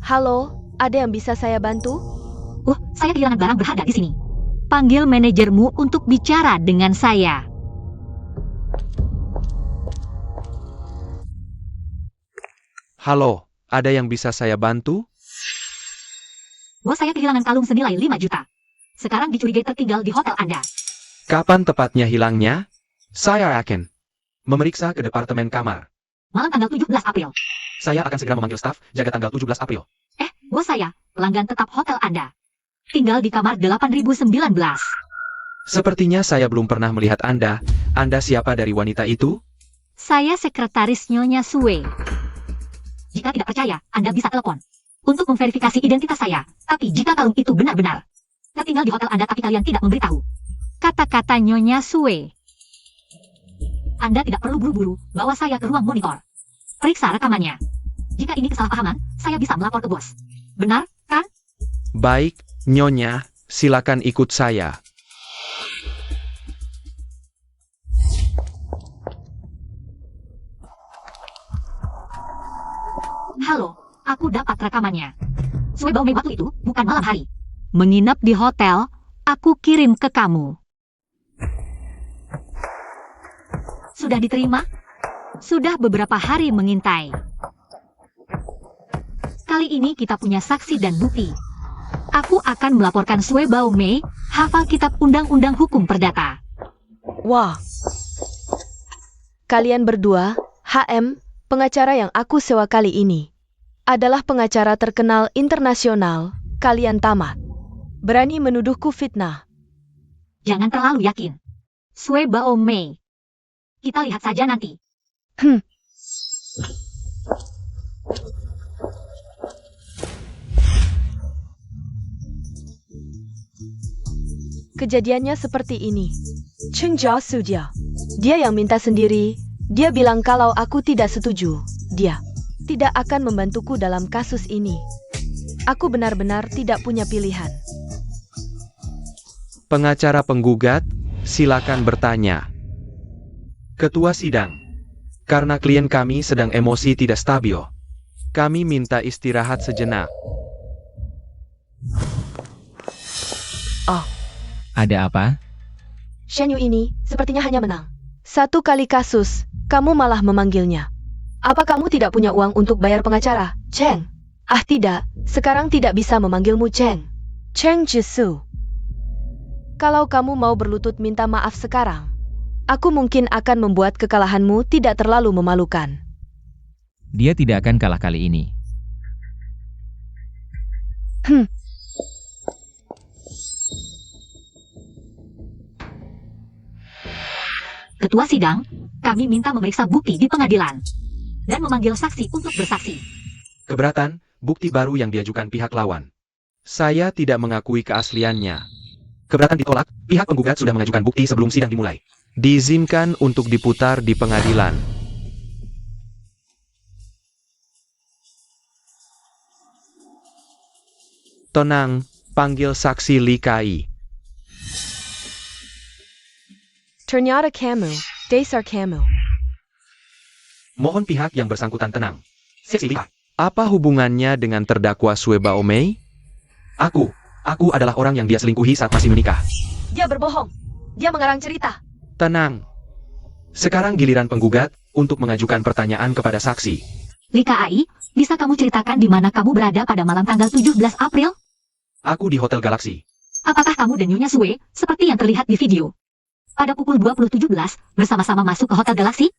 A: Halo, ada yang bisa saya bantu?
B: Saya kehilangan barang berharga di sini. Panggil manajermu untuk bicara dengan saya.
C: Halo, ada yang bisa saya bantu?
B: Saya kehilangan kalung senilai 5 juta. Sekarang dicurigai tertinggal di hotel Anda.
C: Kapan tepatnya hilangnya? Saya akan memeriksa ke departemen kamar.
B: Malam tanggal 17 April.
C: Saya akan segera memanggil staf jaga tanggal 17 April.
B: Bos saya, pelanggan tetap hotel Anda. Tinggal di kamar 8019.
C: Sepertinya saya belum pernah melihat Anda. Anda siapa dari wanita itu?
B: Saya sekretaris Nyonya Sue. Jika tidak percaya, Anda bisa telepon untuk memverifikasi identitas saya. Tapi jika kalung itu benar-benar, saya tinggal di hotel Anda tapi kalian tidak memberitahu. Kata-kata Nyonya Sue. Anda tidak perlu buru-buru bawa saya ke ruang monitor. Periksa rekamannya. Jika ini kesalahpahaman, saya bisa melapor ke bos. Benar, kan?
C: Baik, Nyonya, silakan ikut saya.
B: Halo, aku dapat rekamannya. Sue Bao Mei waktu itu bukan malam hari. Menginap di hotel, aku kirim ke kamu. Sudah diterima? Sudah beberapa hari mengintai. Kali ini kita punya saksi dan bukti. Aku akan melaporkan Sue Bao Mei, hafal kitab undang-undang hukum perdata.
A: Wah. Kalian berdua, HM, pengacara yang aku sewa kali ini, adalah pengacara terkenal internasional. Kalian tamat. Berani menuduhku fitnah.
B: Jangan terlalu yakin. Sue Bao Mei. Kita lihat saja nanti.
A: Kejadiannya seperti ini. Chen Jiasu dia yang minta sendiri. Dia bilang kalau aku tidak setuju, dia tidak akan membantuku dalam kasus ini. Aku benar-benar tidak punya pilihan.
C: Pengacara penggugat, silakan bertanya. Ketua sidang, karena klien kami sedang emosi tidak stabil, kami minta istirahat sejenak.
D: Ada apa?
A: Shen Yu ini sepertinya hanya menang. Satu kali kasus, kamu malah memanggilnya. Apa kamu tidak punya uang untuk bayar pengacara, Cheng? Ah tidak, sekarang tidak bisa memanggilmu Cheng. Cheng Jisoo. Kalau kamu mau berlutut minta maaf sekarang, aku mungkin akan membuat kekalahanmu tidak terlalu memalukan.
D: Dia tidak akan kalah kali ini.
B: Ketua sidang, kami minta memeriksa bukti di pengadilan dan memanggil saksi untuk bersaksi.
C: Keberatan, bukti baru yang diajukan pihak lawan. Saya tidak mengakui keasliannya. Keberatan ditolak, pihak penggugat sudah mengajukan bukti sebelum sidang dimulai. Diizinkan untuk diputar di pengadilan. Tenang, panggil saksi Lee Kai.
A: Ternyata kamu, dasar kamu.
C: Mohon pihak yang bersangkutan tenang. Saksi Lee Kai. Apa hubungannya dengan terdakwa Sue Baomei? Aku adalah orang yang dia selingkuhi saat masih menikah.
A: Dia berbohong. Dia mengarang cerita.
C: Tenang. Sekarang giliran penggugat untuk mengajukan pertanyaan kepada saksi.
B: Lika Ai, bisa kamu ceritakan di mana kamu berada pada malam tanggal 17 April?
C: Aku di Hotel Galaxy.
B: Apakah kamu dan Nyonya Sue, seperti yang terlihat di video, pada pukul 20.17 bersama-sama masuk ke Hotel Galaxy?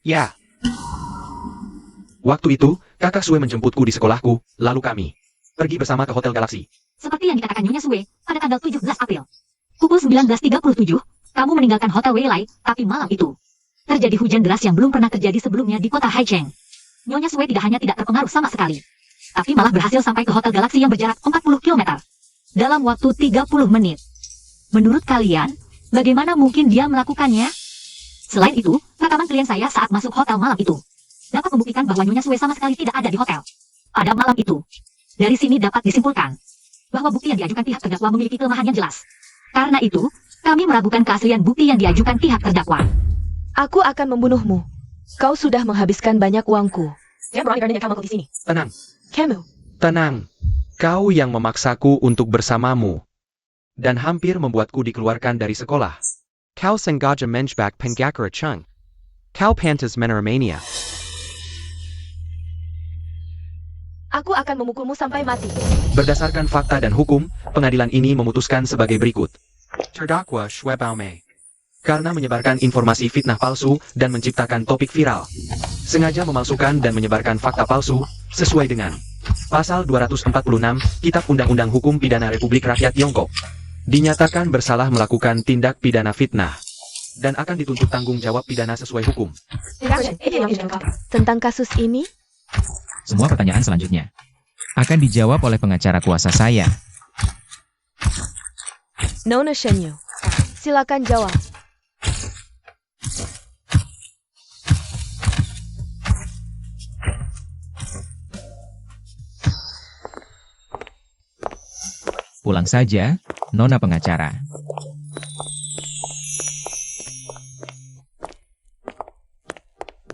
C: Ya. Waktu itu, kakak Sue menjemputku di sekolahku, lalu kami pergi bersama ke Hotel Galaxy.
B: Seperti yang dikatakan Nyonya Sue, pada tanggal 17 April. Pukul 19.37, kamu meninggalkan Hotel Weilai, tapi malam itu terjadi hujan deras yang belum pernah terjadi sebelumnya di kota Haicheng. Nyonya Sue tidak hanya tidak terpengaruh sama sekali, tapi malah berhasil sampai ke Hotel Galaxy yang berjarak 40 km dalam waktu 30 menit. Menurut kalian, bagaimana mungkin dia melakukannya? Selain itu, rekaman klien saya saat masuk hotel malam itu dapat membuktikan bahwa Nyonya Sue sama sekali tidak ada di hotel pada malam itu. Dari sini dapat disimpulkan bahwa bukti yang diajukan pihak terdakwa memiliki kelemahan yang jelas. Karena itu, kami meragukan keaslian bukti yang diajukan pihak terdakwa.
A: Aku akan membunuhmu. Kau sudah menghabiskan banyak uangku. Jangan berani beraninya kamu di sini.
C: Tenang.
A: Kamu.
C: Tenang. Kau yang memaksaku untuk bersamamu. Dan hampir membuatku dikeluarkan dari sekolah. Kau sengaja menjebak pengacara Cheng. Kau pantas menermania.
A: Aku akan memukulmu sampai mati.
C: Berdasarkan fakta dan hukum, pengadilan ini memutuskan sebagai berikut. Terdakwa Sue Baomei, karena menyebarkan informasi fitnah palsu dan menciptakan topik viral, sengaja memalsukan dan menyebarkan fakta palsu, sesuai dengan Pasal 246 Kitab Undang-Undang Hukum Pidana Republik Rakyat Tiongkok, dinyatakan bersalah melakukan tindak pidana fitnah, dan akan dituntut tanggung jawab pidana sesuai hukum.
A: Tentang kasus ini,
D: Semua pertanyaan selanjutnya akan dijawab oleh pengacara kuasa saya.
A: Nona Shenyu. Silakan jawab.
D: Pulang saja, Nona pengacara.